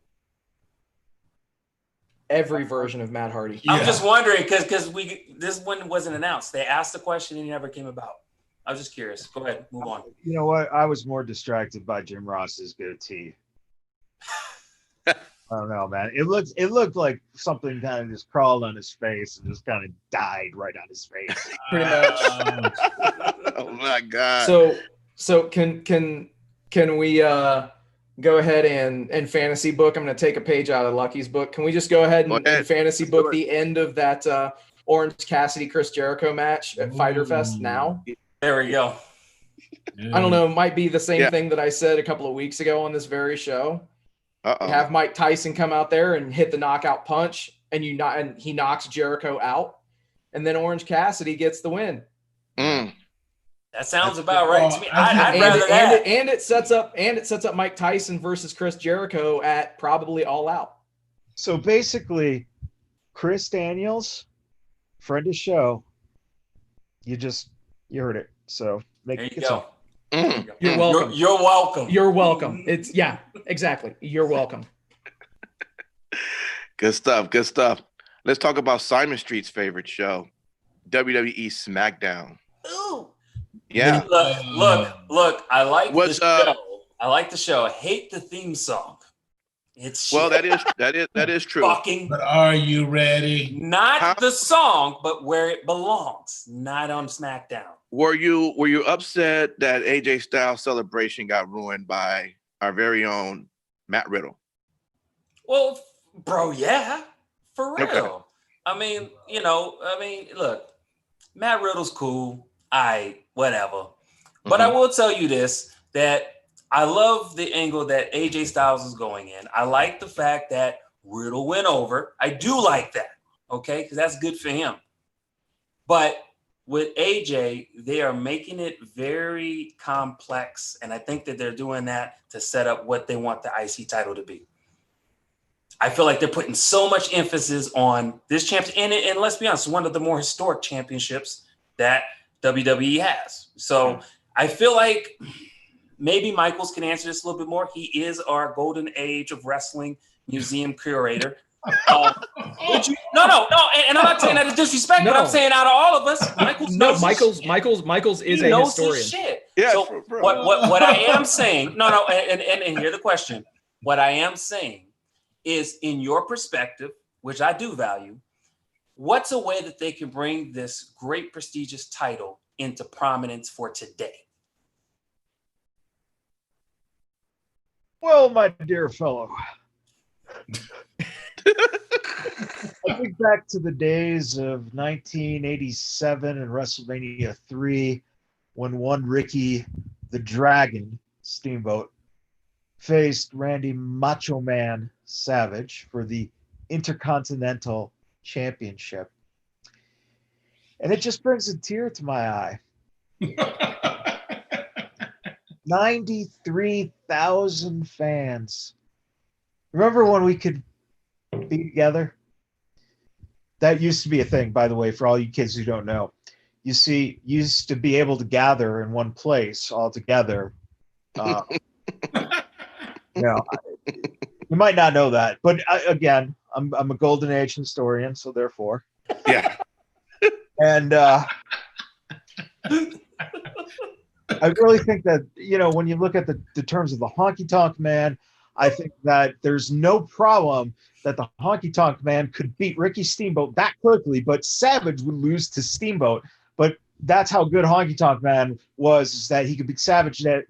Every version of Matt Hardy. Yeah. I'm just wondering because this one wasn't announced. They asked the question and it never came about. I was just curious. Go ahead, move on. You know what? I was more distracted by Jim Ross's goatee. I don't know, man. It looked like something kind of just crawled on his face and just kind of died right on his face. Pretty much. Oh my god. So can we go ahead and fantasy book? I'm going to take a page out of Lucky's book. Can we just go ahead and fantasy book the end of that Orange Cassidy Chris Jericho match at Fyter Fest now? There we go. I don't know. It might be the same thing that I said a couple of weeks ago on this very show. Have Mike Tyson come out there and hit the knockout punch, and he knocks Jericho out, and then Orange Cassidy gets the win. That sounds about right to me. I'd rather that. And it sets up Mike Tyson versus Chris Jericho at probably All Out. So basically, Chris Daniels, friend of the show, you heard it. So there you go. You're welcome. You're welcome. You're welcome. Exactly. You're welcome. Good stuff. Let's talk about Simon Street's favorite show, WWE SmackDown. Ooh. Yeah. Look. I like the show. I like the show. I hate the theme song. It's well, that is true. But are you ready? Not the song, but where it belongs. Not on SmackDown. Were you upset that AJ Styles celebration got ruined by our very own Matt Riddle? Well, bro, yeah, for real. Okay. I mean, look, Matt Riddle's cool. Whatever. But I will tell you this, that I love the angle that AJ Styles is going in. I like the fact that Riddle went over. I do like that, okay? Because that's good for him. But with AJ, they are making it very complex, and I think that they're doing that to set up what they want the IC title to be. I feel like they're putting so much emphasis on this championship, and let's be honest, one of the more historic championships that WWE has. So I feel like maybe Michaels can answer this a little bit more. He is our golden age of wrestling museum curator. No, and I'm not saying that as disrespect, but I'm saying out of all of us, Michaels is a historian. Shit. Yeah, so what I am saying, and hear the question. What I am saying is, in your perspective, which I do value, what's a way that they can bring this great prestigious title into prominence for today? Well, my dear fellow, think back to the days of 1987 and WrestleMania 3 when one Ricky the Dragon Steamboat faced Randy Macho Man Savage for the Intercontinental Championship. And it just brings a tear to my eye. 93,000 fans. Remember when we could be together? That used to be a thing, by the way, for all you kids who don't know. You see, you used to be able to gather in one place all together. You might not know that, but again, I'm a Golden Age historian, so therefore, Yeah. and I really think that when you look at the terms of the Honky Tonk Man, I think that there's no problem that the Honky Tonk Man could beat Ricky Steamboat that quickly, but Savage would lose to Steamboat. But that's how good Honky Tonk Man was, is that he could beat Savage that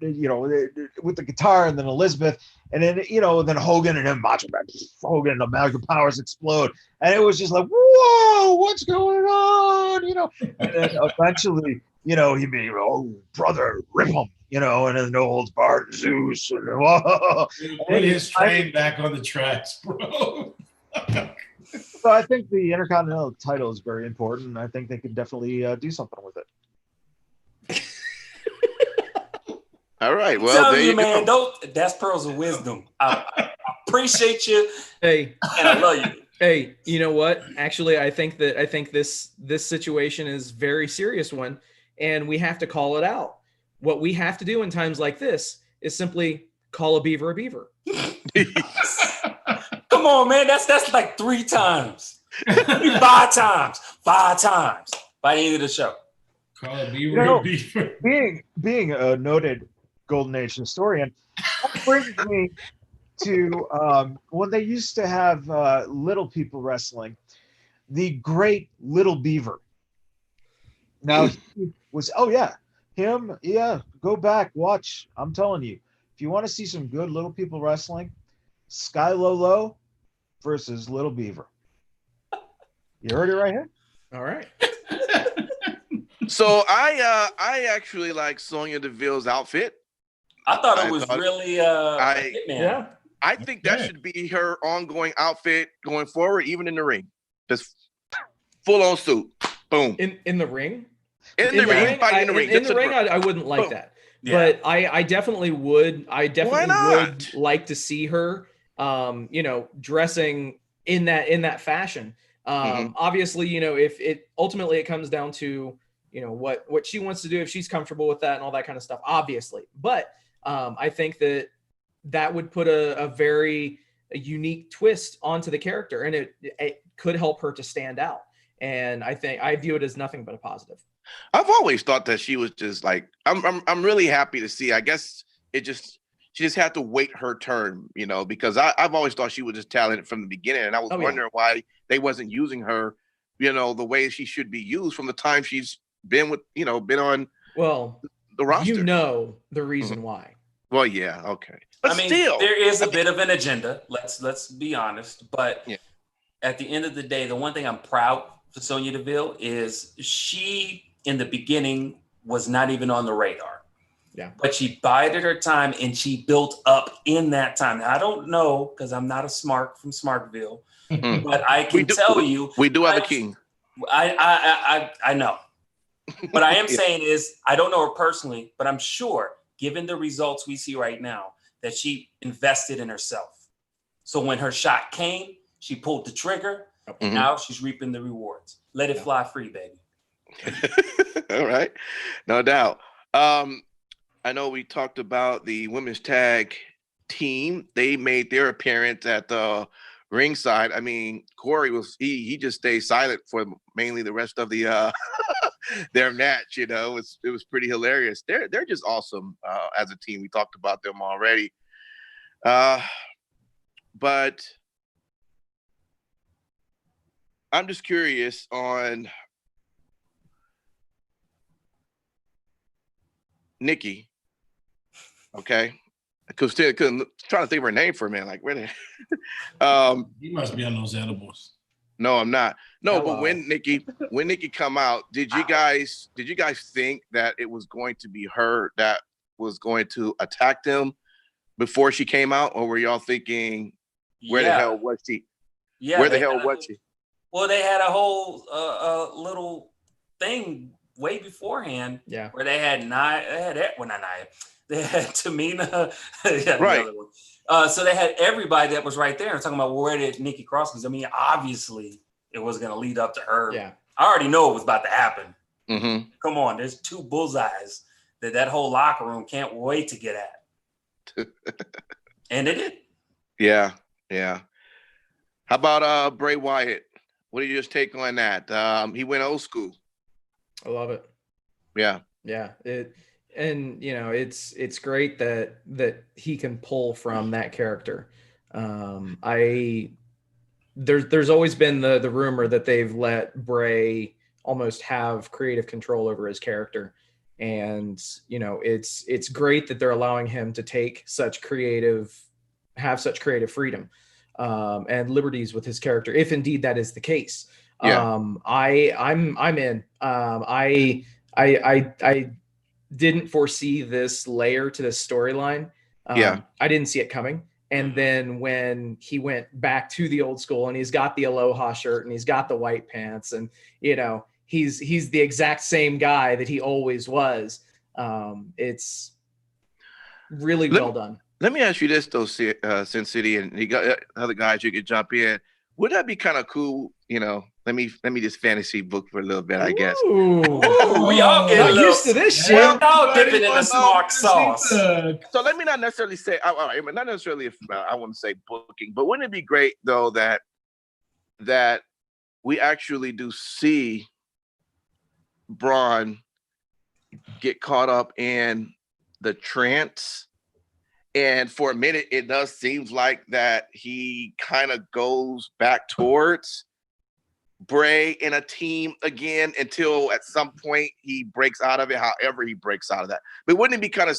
with the guitar, and then Elizabeth, and then then Hogan, and then Macho Man Hogan and American Powers explode, and it was just like, whoa, what's going on? And then eventually, he'd be, oh brother, rip him, and then no holds barred Zeus, and whoa. Put his train back on the tracks, bro. So I think the Intercontinental title is very important, and I think they could definitely do something with it. All right. Well, there you man, go. That's pearls of wisdom. I appreciate you. Hey, and I love you. Hey, you know what? Actually, I think this situation is a very serious one, and we have to call it out. What we have to do in times like this is simply call a beaver a beaver. Come on, man. That's like 3 times. 5 times. 5 times by the end of the show. Call a beaver a beaver. Being a noted Golden Age historian, that brings me to when they used to have little people wrestling, the great Little Beaver. Now he was, go back, watch. I'm telling you, if you want to see some good little people wrestling, Sky Lolo versus Little Beaver. You heard it right here. All right. So I actually like Sonya Deville's outfit. I thought it was really Yeah. I think that should be her ongoing outfit going forward, even in the ring. Just full on suit. Boom. In the ring? In the ring, fighting in the ring. In the ring, I wouldn't like that. Yeah. But I definitely would. I definitely would like to see her, dressing in that fashion. Obviously, if it ultimately it comes down to, what she wants to do, if she's comfortable with that and all that kind of stuff, obviously. But I think that would put a very unique twist onto the character, and it could help her to stand out. And I view it as nothing but a positive. I've always thought that she was just like, I'm really happy to see. I guess she just had to wait her turn, because I've always thought she was just talented from the beginning, and I was wondering why they wasn't using her, the way she should be used from the time she's been been on the roster. The reason why. Well, yeah, okay, but still, there is a bit of an agenda. Let's be honest, but at the end of the day, the one thing I'm proud for Sonya Deville is she, in the beginning, was not even on the radar. Yeah. But she bided her time, and she built up in that time. Now, I don't know, because I'm not a smart from Smartville, but I can tell you. We do have a king. I know. What I am saying is, I don't know her personally, but I'm sure, given the results we see right now, that she invested in herself. So when her shot came, she pulled the trigger. And now she's reaping the rewards. Let it fly free, baby. All right. No doubt. I know we talked about the women's tag team. They made their appearance at the ringside. I mean, Corey he just stayed silent for mainly the rest of the their match. It was pretty hilarious. They're just awesome as a team. We talked about them already. But I'm just curious on Nikki. Okay. Because couldn't trying to think of her name for a minute. Like, where the He must be on those edibles. No, I'm not. No, Hello. but when Nikki come out, did you guys think that it was going to be her that was going to attack them before she came out, or were y'all thinking, where the hell was she? Yeah. Where the hell was she? Well, they had a whole little thing way beforehand. Yeah. Where they had they had Tamina. Right. The other one. So they had everybody that was right there and talking about where did Nikki cross? Because I mean, obviously it was going to lead up to her. Yeah. I already know it was about to happen. Mm-hmm. Come on, there's 2 bullseyes that whole locker room can't wait to get at. And they did. Yeah. How about Bray Wyatt? What do you just take on that? He went old school. I love it. Yeah. Yeah. It's great that he can pull from that character. There's always been the rumor that they've let Bray almost have creative control over his character. And, it's great that they're allowing him to have such creative freedom and liberties with his character, if indeed that is the case. Yeah. I'm in. I didn't foresee this layer to this storyline. I didn't see it coming. And then when he went back to the old school and he's got the Aloha shirt and he's got the white pants and, he's the exact same guy that he always was. It's really well done. Let me ask you this though, Sin City, and you got other guys you could jump in. Would that be kind of cool? Let me just fantasy book for a little bit, I guess. Ooh, we all get used to this shit. We're all dipping in the smart sauce. So let me not necessarily say, not necessarily if I want to say booking, but wouldn't it be great though that we actually do see Braun get caught up in the trance? And for a minute, it does seem like that he kind of goes back towards Bray in a team again until at some point he breaks out of it, however he breaks out of that. But wouldn't it be kind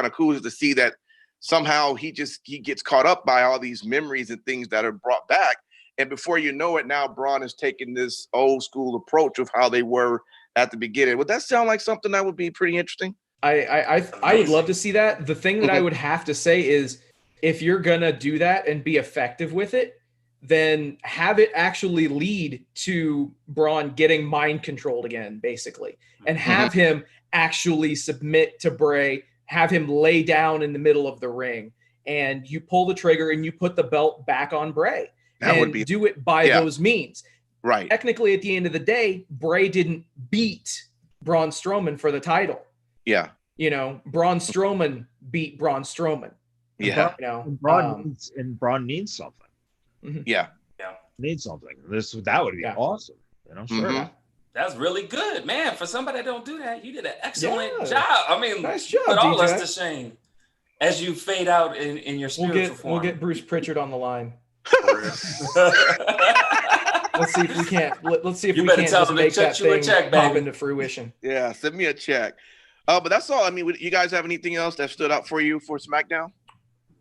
of cool to see that somehow he gets caught up by all these memories and things that are brought back. And before you know it, now Braun is taking this old school approach of how they were at the beginning. Would that sound like something that would be pretty interesting? I would love to see that. The thing that I would have to say is, if you're gonna do that and be effective with it, then have it actually lead to Braun getting mind controlled again, basically, and have him actually submit to Bray, have him lay down in the middle of the ring, and you pull the trigger and you put the belt back on Bray. That would be, do it by those means. Right. Technically, at the end of the day, Bray didn't beat Braun Strowman for the title. Yeah. Braun Strowman beat Braun Strowman. Yeah. Braun needs something. Yeah. Needs something. That would be awesome. Sure. That's really good, man. For somebody that don't do that, you did an excellent job. I mean, nice job, put all DJ. us to shame as you fade out in your spiritual form. We'll get Bruce Pritchard on the line. Let's see if we can't. Let's see if we can't just make that thing pop into fruition. Yeah, send me a check. But that's all. I mean, you guys have anything else that stood out for you for SmackDown?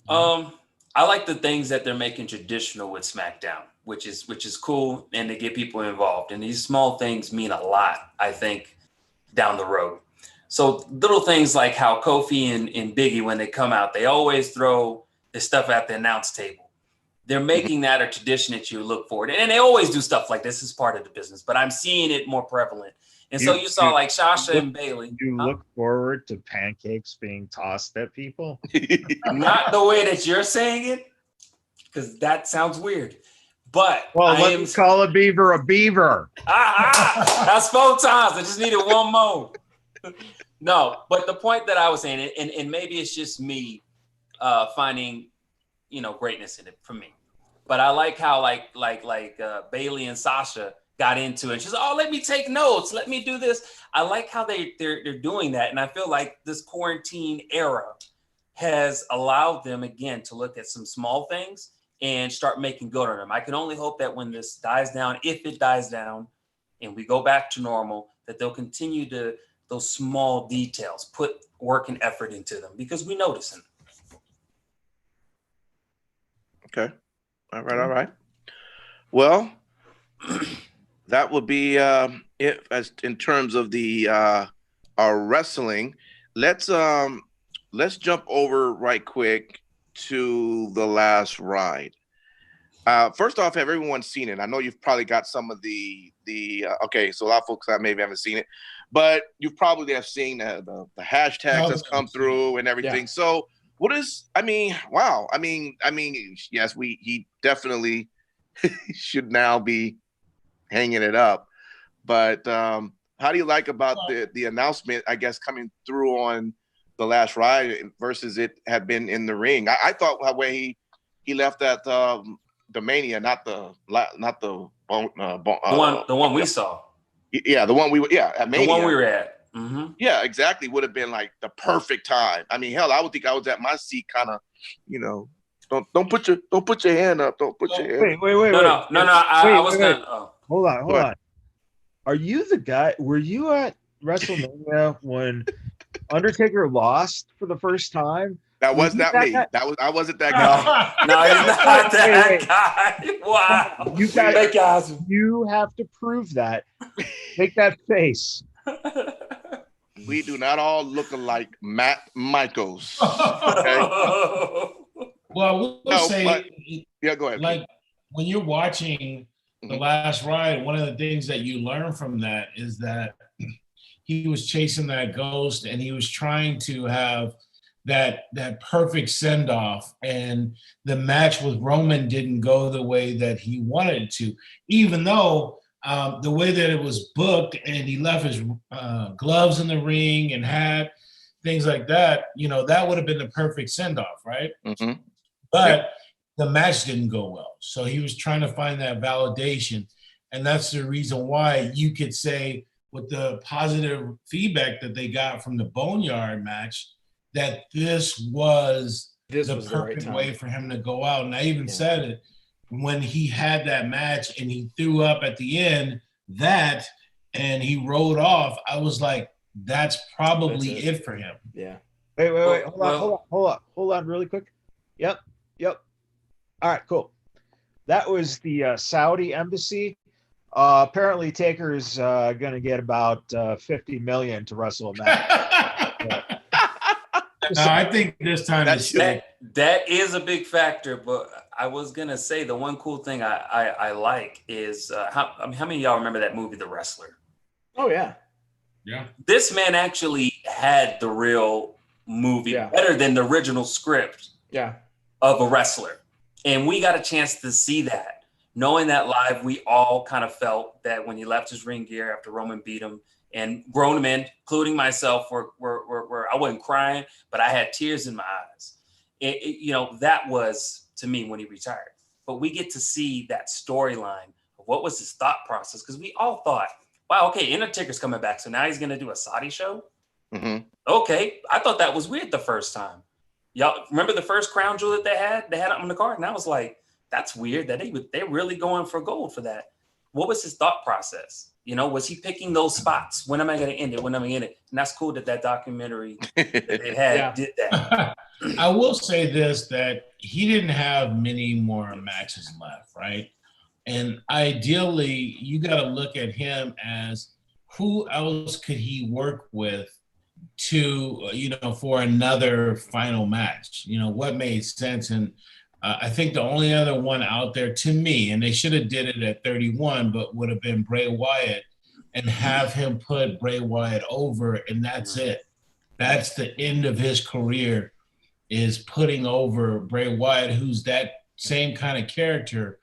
I like the things that they're making traditional with SmackDown, which is cool, and to get people involved. And these small things mean a lot, I think, down the road. So little things like how Kofi and Biggie, when they come out, they always throw the stuff at the announce table. They're making that a tradition that you look forward to. And they always do stuff like this as part of the business, but I'm seeing it more prevalent. And so you saw like Sasha and Bailey. You look forward to pancakes being tossed at people? Not the way that you're saying it, because that sounds weird. But let's call a beaver a beaver. That's 4 times. I just needed one more. No, but the point that I was saying, and maybe it's just me finding, greatness in it for me. But I like how like Bailey and Sasha got into it. She's like, let me take notes. Let me do this. I like how they're doing that. And I feel like this quarantine era has allowed them again to look at some small things and start making good on them. I can only hope that when this dies down, if it dies down and we go back to normal, that they'll continue to those small details, put work and effort into them because we notice them. Okay. All right. Well, that would be it as in terms of the our wrestling. Let's jump over right quick to the last ride. First off, have everyone seen it? I know you've probably got some of the okay, so a lot of folks that maybe haven't seen it, but you probably have seen the hashtags that's come through and everything. Yeah. So what is? I mean, wow. I mean, yes, he definitely should now be hanging it up. But how do you like about the announcement? I guess coming through on the last ride versus it had been in the ring. I thought how way he left that. The Mania, not the one we saw. Yeah, the one we were at Mania. The one we were at. Mm-hmm. Yeah, exactly. Would have been like the perfect time. I mean, hell, I would think I was at my seat, kind of, don't put your hand up. Don't put your hand. Wait. No. I was gonna. Oh. Hold on. Are you the guy? Were you at WrestleMania when Undertaker lost for the first time? That was not me. I wasn't that guy. No, he's not that guy. Wow. You have to prove that. Make that face. We do not all look alike, Matt Michaels. Okay? Well, we'll say, yeah, go ahead. Like when you're watching The Last Ride, one of the things that you learn from that is that he was chasing that ghost and he was trying to have that perfect send-off, and the match with Roman didn't go the way that he wanted it to, even though the way that it was booked and he left his gloves in the ring and hat, things like that, that would have been the perfect send-off, right? Mm-hmm. But the match didn't go well. So he was trying to find that validation. And that's the reason why you could say with the positive feedback that they got from the Boneyard match, that this was the perfect way for him to go out. And I even said it when he had that match and he threw up at the end and he rode off. I was like, that's probably it for him. Yeah. Wait. Hold on really quick. Yep. All right, cool. That was the Saudi embassy. Apparently Taker's going to get about $50 million to wrestle a match. No, I think this time that is a big factor. But I was gonna say the one cool thing I like is how many of y'all remember that movie The Wrestler? Oh yeah. This man actually had the real movie better than the original script. Of a wrestler, and we got a chance to see that. Knowing that live, we all kind of felt that when he left his ring gear after Roman beat him. And grown men, including myself, were I wasn't crying, but I had tears in my eyes. That was to me when he retired. But we get to see that storyline of what was his thought process, because we all thought, wow, okay, Undertaker's coming back, so now he's going to do a Saudi show. Mm-hmm. Okay, I thought that was weird the first time. Y'all remember the first crown jewel that they had? They had it on the card, and I was like, that's weird that they're really going for gold for that. What was his thought process? Was he picking those spots? When am I going to end it? When am I in it? And that's cool that documentary that they had did that. I will say this, that he didn't have many more matches left, right? And ideally, you got to look at him as who else could he work with to, for another final match? What made sense? And I think the only other one out there to me, and they should have did it at 31, but would have been Bray Wyatt, and have him put Bray Wyatt over, and that's it. That's the end of his career, is putting over Bray Wyatt, who's that same kind of character,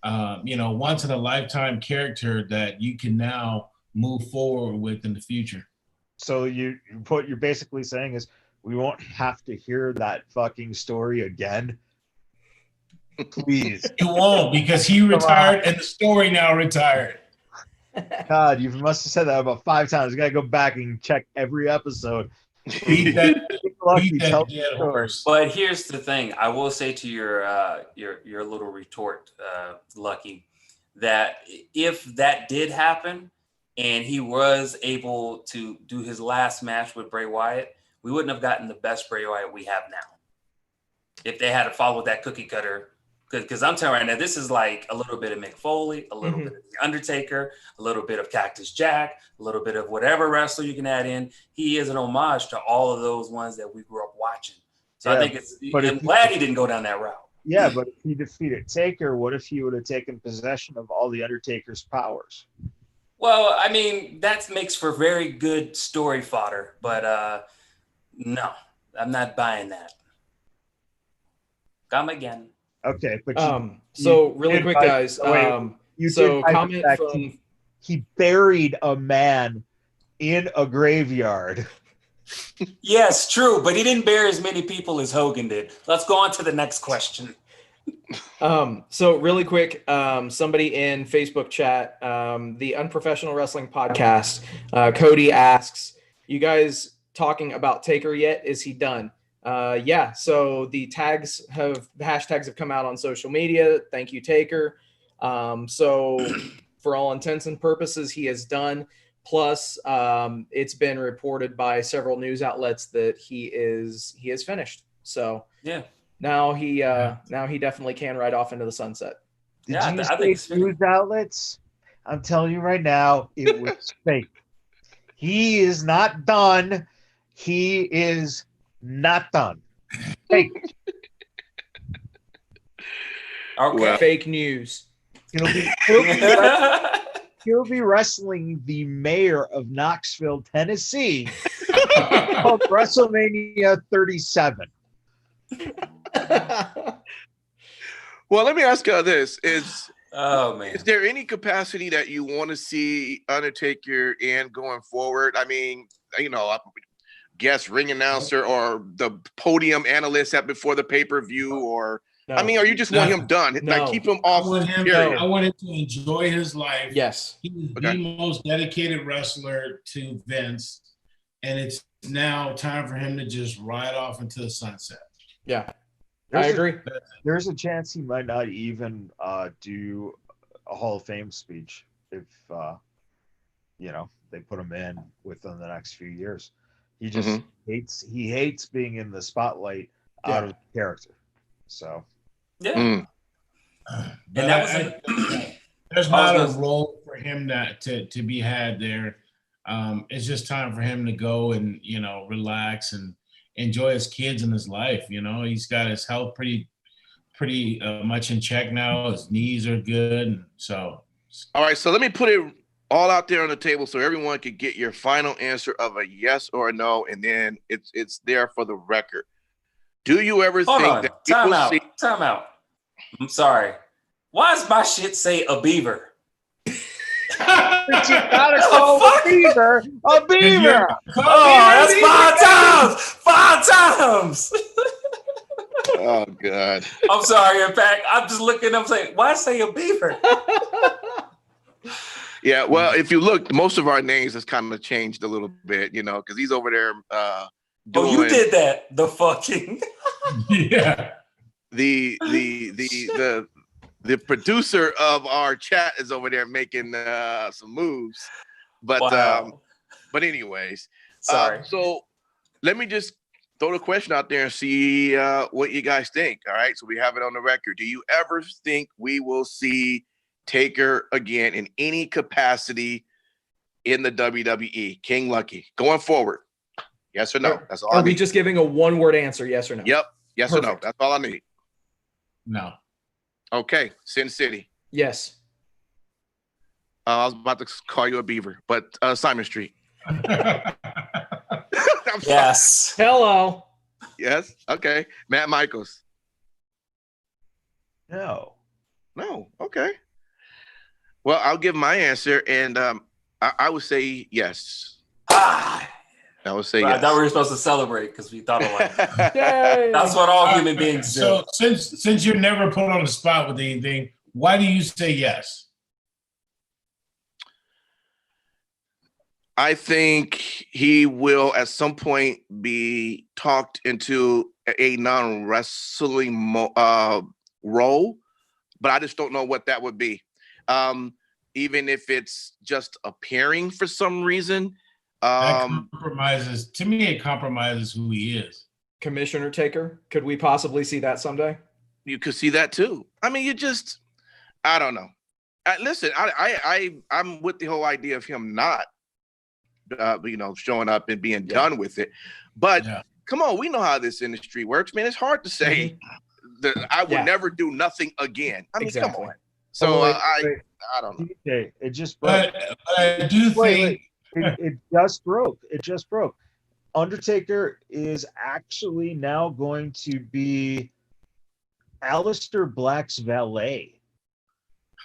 once in a lifetime character that you can now move forward with in the future. So what you're basically saying is we won't have to hear that fucking story again. Please. You won't, because he retired and the story now retired. God, you must have said that about 5 times. You gotta go back and check every episode. Beat that dead horse. But here's the thing: I will say to your little retort, Lucky, that if that did happen and he was able to do his last match with Bray Wyatt, we wouldn't have gotten the best Bray Wyatt we have now. If they had to follow that cookie cutter Because I'm telling you right now, this is like a little bit of Mick Foley, a little Mhm. bit of The Undertaker, a little bit of Cactus Jack, a little bit of whatever wrestler you can add in. He is an homage to all of those ones that we grew up watching. So I Yeah, think but I'm if glad he didn't go down that route. Yeah, but if he defeated Taker, what if he would have taken possession of all the Undertaker's powers? Well, I mean, that makes for very good story fodder, but no, I'm not buying that. Come again. Okay, but So really did quick, buy- guys. wait, you So did buy the comment fact from he buried a man in a graveyard. Yes, true, but he didn't bury as many people as Hogan did. Let's go on to the next question. So really quick, somebody in Facebook chat, the Unprofessional Wrestling Podcast, Cody asks, you guys talking about Taker yet? Is he done? Yeah, so the hashtags have come out on social media. Thank you, Taker. So for all intents and purposes, he is done. Plus, it's been reported by several news outlets that he is finished. So Yeah. now he definitely can ride off into the sunset. Did Yeah, you I think say news outlets? I'm telling you right now, it was fake. He is not done. He is not done. Fake. Okay. Well, Fake news. He'll be wrestling the mayor of Knoxville, Tennessee, called WrestleMania 37. Well, let me ask you this: Oh man. is there any capacity that you want to see Undertaker in going forward? I mean, guest ring announcer or the podium analyst at before the pay-per-view, or No. I mean, or you just want him done? No. Like keep him off. Period. I want him to enjoy his life. Yes. He's Okay. the most dedicated wrestler to Vince, and it's now time for him to just ride off into the sunset. Yeah. I agree. There's a chance he might not even do a Hall of Fame speech if they put him in within the next few years. He just hates being in the spotlight out of character. So Yeah. Mm. But that there's not a role for him to be had there. It's just time for him to go and relax and enjoy his kids and his life. He's got his health pretty much in check now. His knees are good, and so. All right, so let me put it all out there on the table so everyone can get your final answer of a yes or a no, and then it's there for the record. Do you ever Hold think on. that Time people out. see? Time out. I'm sorry. Why does my shit say a beaver? but you gotta call a beaver a beaver. Oh, that's 5 times. 5 times. Oh God. I'm sorry, Impact. I'm just looking. I'm saying, why say a beaver? Yeah, well, if you look, most of our names has kind of changed a little bit, because he's over there doing Oh, you did that. The fucking. Yeah. the producer of our chat is over there making some moves. But Wow. but anyways, Sorry. so let me just throw the question out there and see what you guys think. All right, so we have it on the record. Do you ever think we will see Taker again in any capacity in the WWE? King Lucky going forward. Yes or no? That's all I Are we need. just giving a one-word answer? Yes or no? Yep. Yes or no? Perfect. That's all I need. No. Okay. Sin City. Yes. I was about to call you a beaver, but Simon Street. I'm sorry. Yes. Hello. Yes. Okay. Matt Michaels. No. No. Okay. Well, I'll give my answer, and I would say yes. Ah, I would say I yes. thought we were supposed to celebrate because we thought alike. Yay. That's what all human beings do. So since you're never put on the spot with anything, why do you say yes? I think he will at some point be talked into a non-wrestling role, but I just don't know what that would be. Even if it's just appearing for some reason. That compromises, to me, it compromises who he is. Commissioner Taker. Could we possibly see that someday? You could see that too. I mean, I don't know. Listen, I'm with the whole idea of him not, showing up and being done with it. But come on, we know how this industry works, man. It's hard to say that I would never do nothing again. I mean, come on. So I don't know. DJ, it just broke. But I do think it just broke. It just broke. Undertaker is actually now going to be Aleister Black's valet.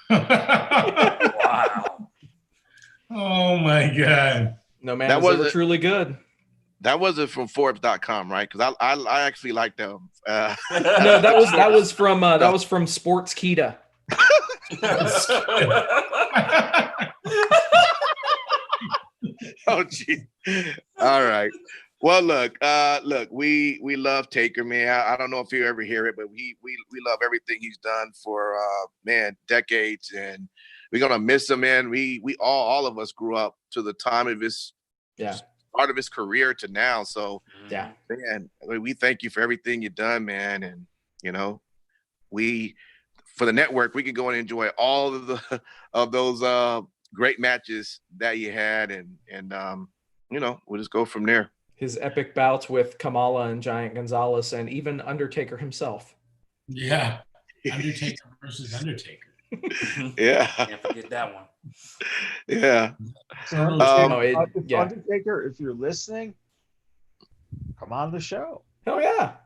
Wow. Oh my God. No man that was ever truly good. That wasn't from Forbes.com, right? Because I actually like them. No, that was from Sportskeeda. Oh gee. All right. Well, look, we love Taker, man. I don't know if you ever hear it, but we love everything he's done for decades, and we're gonna miss him, man. We all of us grew up to the time of his start of his career to now. So man, we thank you for everything you've done, man. And we for the network, we can go and enjoy all of those great matches that you had, and we'll just go from there. His epic bouts with Kamala and Giant Gonzalez, and even Undertaker himself. Yeah, Undertaker versus Undertaker. Yeah, can't forget that one. Yeah. Undertaker, if you're listening, come on the show. Hell yeah.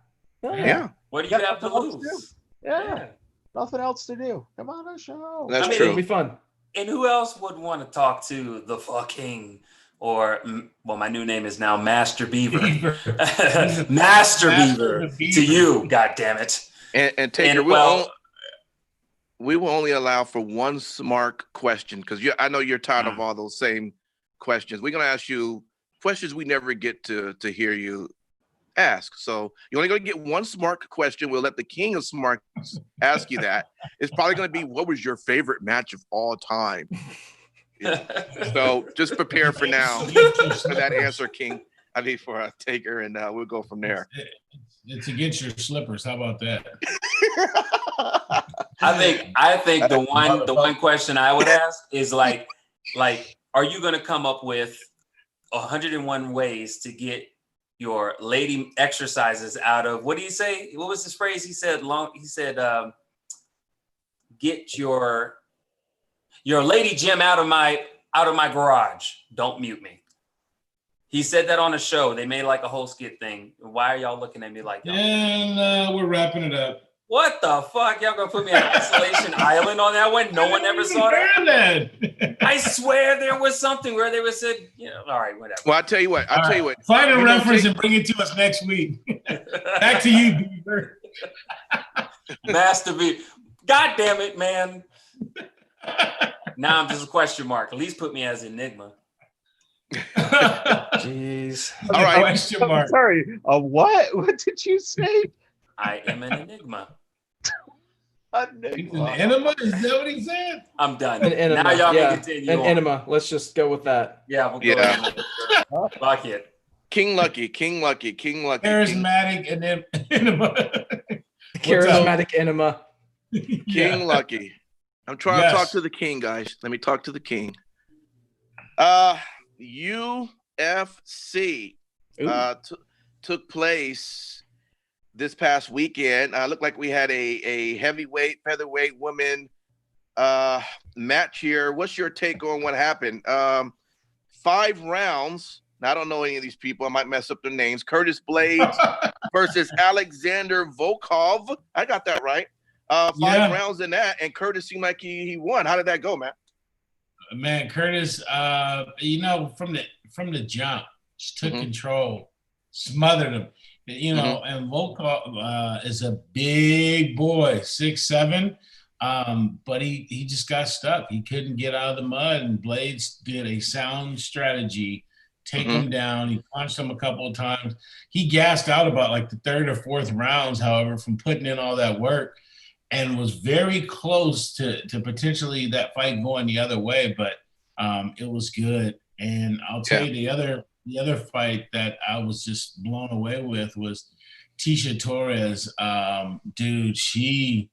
Yeah. What do you have to lose? Yeah. Nothing else to do. Come on the show. That's true. It'll be fun. And who else would want to talk to the fucking, or my new name is now Master Beaver. Master Beaver to you, God damn it. And Taker, we will only allow for one smart question, because I know you're tired of all those same questions. We're gonna ask you questions we never get to hear you ask. So you're only gonna get one smart question. We'll let the king of smarts ask you that. It's probably gonna be, what was your favorite match of all time? So just prepare for now for that answer, King. I mean, for Taker, and we'll go from there. It's against your slippers. How about that? I think the one question I would ask is like, are you going to come up with 101 ways to get your lady exercises out of, what do you say? What was his phrase? He said get your lady gym out of my garage. Don't mute me. He said that on a show. They made like a whole skit thing. Why are y'all looking at me like that? And we're wrapping it up. What the fuck? Y'all gonna put me on Isolation Island on that one? No one ever saw that? I swear there was something where they were said, all right, whatever. Well, I'll tell you what. Find a reference and bring it to us next week. Back to you, Beaver. Master Beaver. God damn it, man. Now I'm just a question mark. At least put me as Enigma. Jeez. All right. Question mark. Sorry. What? What did you say? I am an enigma. An enema? Is that what he said? I'm done. An enema. Now y'all can continue. An enema. Let's just go with that. Yeah, we'll go ahead. Fuck it. King Lucky. Charismatic enema. Charismatic enema. King Lucky. I'm trying to talk to the king, guys. Let me talk to the king. UFC took place this past weekend. Looked like we had a heavyweight, featherweight women match here. What's your take on what happened? 5 rounds. Now, I don't know any of these people. I might mess up their names. Curtis Blades versus Alexander Volkov. I got that right. 5 rounds in that, and Curtis seemed like he won. How did that go, man? Man, Curtis, from the jump, just took control, smothered him. And Volkov is a big boy, 6'7", but he just got stuck. He couldn't get out of the mud, and Blades did a sound strategy, take him down. He punched him a couple of times. He gassed out about like the 3rd or 4th rounds, however, from putting in all that work, and was very close to potentially that fight going the other way, but it was good. And I'll tell you the other fight that I was just blown away with was Tisha Torres, dude, she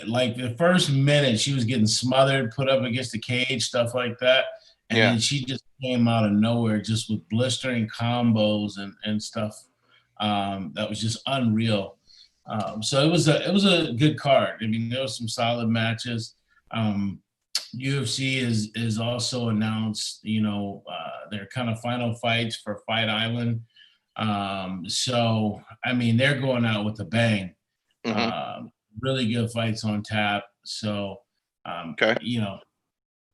like the first minute she was getting smothered, put up against the cage, stuff like that. And then she just came out of nowhere just with blistering combos and stuff. That was just unreal. So it was a good card. I mean, there was some solid matches. UFC is also announced, their kind of final fights for Fight Island. So I mean, they're going out with a bang. Really good fights on tap. So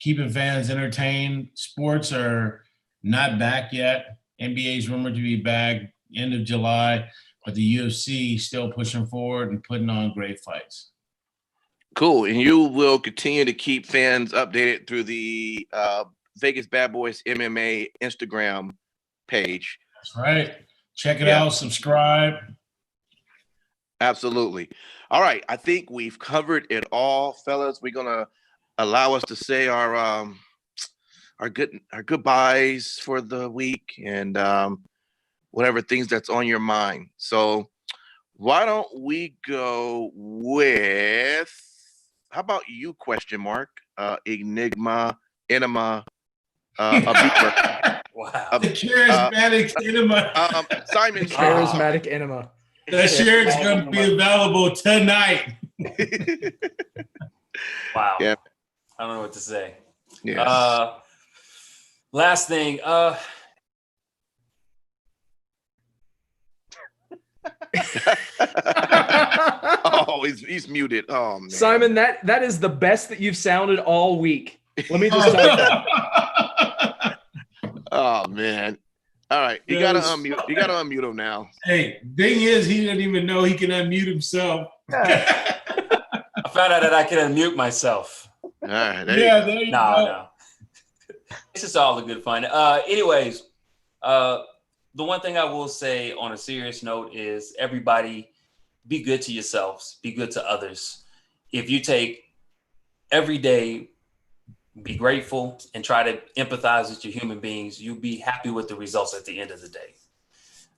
keeping fans entertained. Sports are not back yet. NBA is rumored to be back end of July, but the UFC still pushing forward and putting on great fights. Cool. And you will continue to keep fans updated through the Vegas Bad Boys MMA Instagram page. That's right. Check it out. Subscribe. Absolutely. All right. I think we've covered it all, fellas. We're going to allow us to say our goodbyes for the week and whatever things that's on your mind. So why don't we go with, how about you, question mark, Enigma, Enema, wow. The charismatic Enema. Simon. Charismatic Enema. That shirt is going to be available tonight. Wow. Yeah. I don't know what to say. Yes. Last thing. Oh, he's muted. Oh man. Simon, that is the best that you've sounded all week. Let me just tell you that. Oh man. All right. You gotta unmute him now. Hey, thing is, he didn't even know he can unmute himself. I found out that I can unmute myself. All right. There you go. No. It's just all a good fun. Anyways, the one thing I will say on a serious note is everybody be good to yourselves, be good to others. If you take every day, be grateful and try to empathize with your human beings, you'll be happy with the results at the end of the day.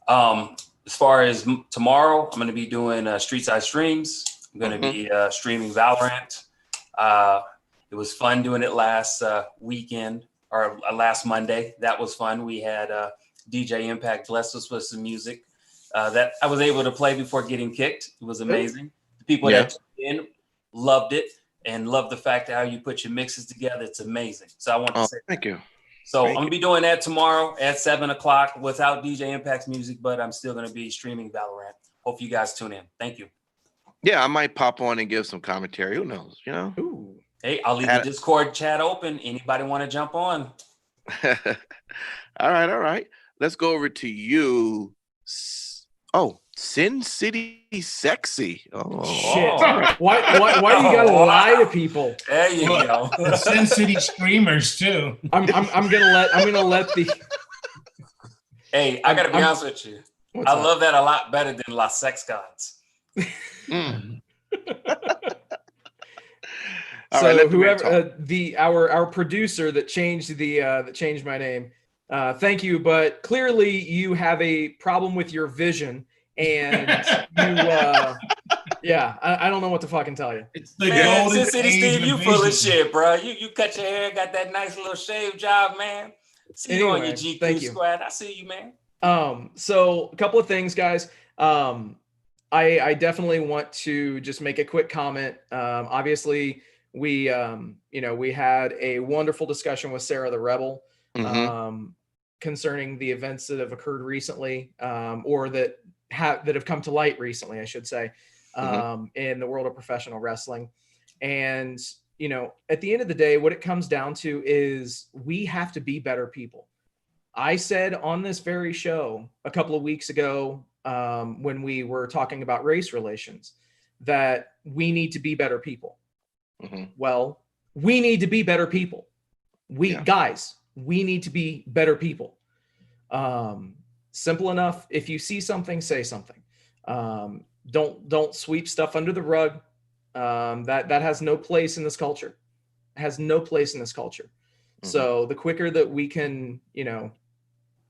As far as tomorrow, I'm going to be doing Street Side Streams. I'm going to be streaming Valorant. It was fun doing it last weekend or last Monday. That was fun. We had DJ Impact bless us with some music that I was able to play before getting kicked. It was amazing. The people that tuned in loved it and loved the fact that how you put your mixes together. It's amazing. So I want to say thank you. So I'm going to be doing that tomorrow at 7:00 without DJ Impact's music, but I'm still going to be streaming Valorant. Hope you guys tune in. Thank you. Yeah, I might pop on and give some commentary. Who knows, Ooh. Hey, I'll leave the Discord chat open. Anybody want to jump on? All right. Let's go over to you. Oh, Sin City Sexy. Oh shit! Why do you gotta lie to people? There you go. Sin City Screamers too. I'm gonna let the. Hey, I gotta be honest with you. I love that a lot better than La Sex Gods. So whoever our producer that changed my name, thank you, but clearly you have a problem with your vision, and you I don't know what to fucking tell you. It's the golden Sin City Steve, you full of shit, bro. You cut your hair, got that nice little shave job, man. See you on your GQ squad. I see you, man. So a couple of things, guys. I definitely want to just make a quick comment. Obviously, we had a wonderful discussion with Sarah the Rebel concerning the events that have occurred recently, or that have come to light recently, I should say, in the world of professional wrestling. And, at the end of the day, what it comes down to is we have to be better people. I said on this very show a couple of weeks ago, when we were talking about race relations, that we need to be better people. Well, we need to be better people. Guys, we need to be better people. Simple enough. If you see something, say something. Don't sweep stuff under the rug. That has no place in this culture. It has no place in this culture. So the quicker that we can,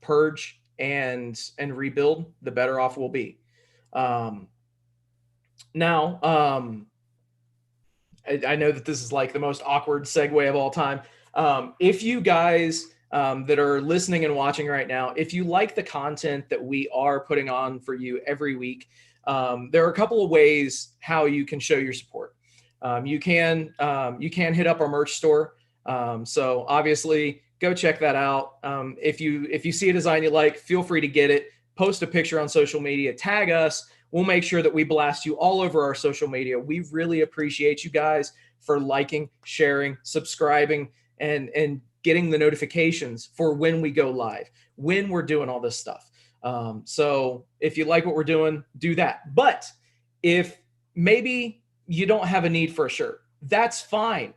purge and rebuild, the better off we'll be. Now, I know that this is like the most awkward segue of all time. If you guys that are listening and watching right now, if you like the content that we are putting on for you every week, there are a couple of ways how you can show your support. You can hit up our merch store. So obviously, go check that out. If you see a design you like, feel free to get it. Post a picture on social media, tag us. We'll make sure that we blast you all over our social media. We really appreciate you guys for liking, sharing, subscribing, and getting the notifications for when we go live, when we're doing all this stuff. So if you like what we're doing, do that. But if maybe you don't have a need for a shirt, that's fine.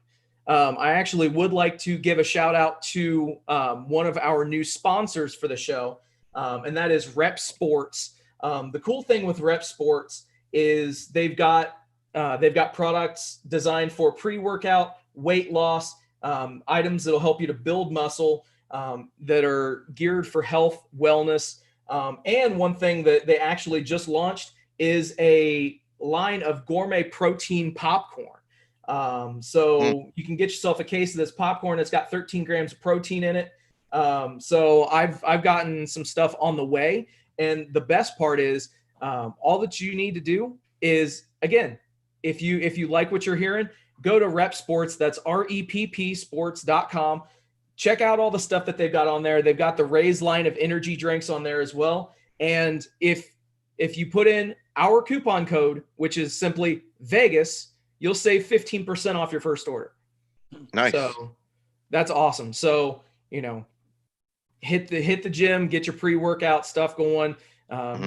I actually would like to give a shout out to one of our new sponsors for the show, and that is Rep Sports. The cool thing with Rep Sports is they've got products designed for pre-workout, weight loss, items that'll help you to build muscle, that are geared for health, wellness. And one thing that they actually just launched is a line of gourmet protein popcorn. So you can get yourself a case of this popcorn. It's got 13 grams of protein in it. So I've gotten some stuff on the way. And the best part is all that you need to do is, again, if you like what you're hearing, go to Rep Sports. That's reppsports.com. Check out all the stuff that they've got on there. They've got the Raise line of energy drinks on there as well. And if you put in our coupon code, which is simply Vegas, you'll save 15% off your first order. Nice. So that's awesome. So, hit the gym, get your pre-workout stuff going,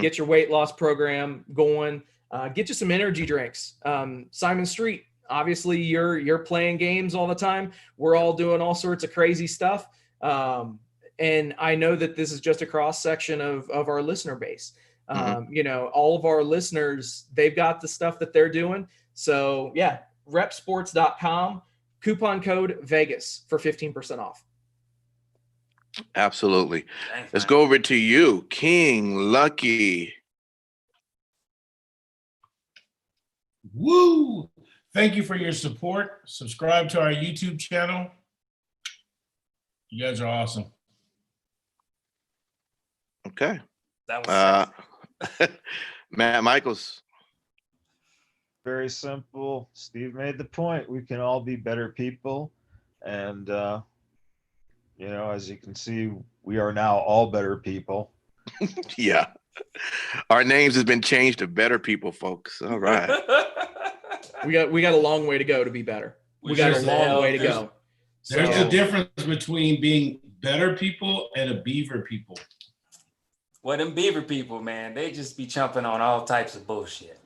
get your weight loss program going, get you some energy drinks. Simon Street, obviously you're playing games all the time. We're all doing all sorts of crazy stuff. And I know that this is just a cross section of our listener base. All of our listeners, they've got the stuff that they're doing. So yeah, reppsports.com, coupon code Vegas for 15% off. Absolutely. Thanks, Let's man. go over to you, King Lucky. Woo! Thank you for your support. Subscribe to our YouTube channel. You guys are awesome. Okay. That was Matt Michaels. Very simple. Steve made the point. We can all be better people. And, as you can see, we are now all better people. Yeah. Our names has been changed to better people, folks. All right. We got a long way to go to be better. We got a long way to go. There's a difference between being better people and a beaver people. Well, them beaver people, man, they just be chomping on all types of bullshit.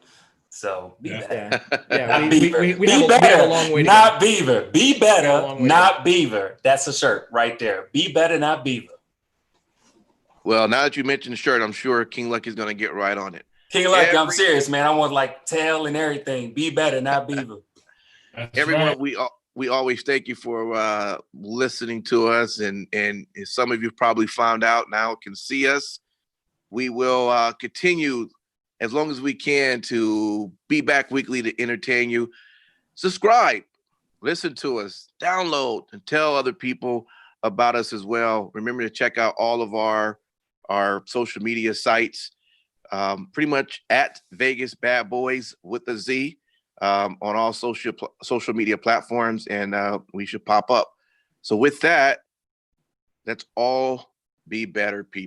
So be better. Yeah, Not we beaver. have Be a better, long way to not go. beaver. Be We got a better, long way to not beaver. That's a shirt right there. Be better, not beaver. Well, now that you mentioned the shirt, I'm sure King Lucky's going to get right on it. King Lucky, I'm serious, man. I want like tail and everything. Be better, not beaver. That's Everyone, right. we always thank you for listening to us, and some of you probably found out now can see us. We will continue as long as we can to be back weekly to entertain you. Subscribe, listen to us, download, and tell other people about us as well. Remember to check out all of our social media sites, pretty much at Vegas Bad Boys with a Z, on all social media platforms, and we should pop up. So with that, let's all be better people.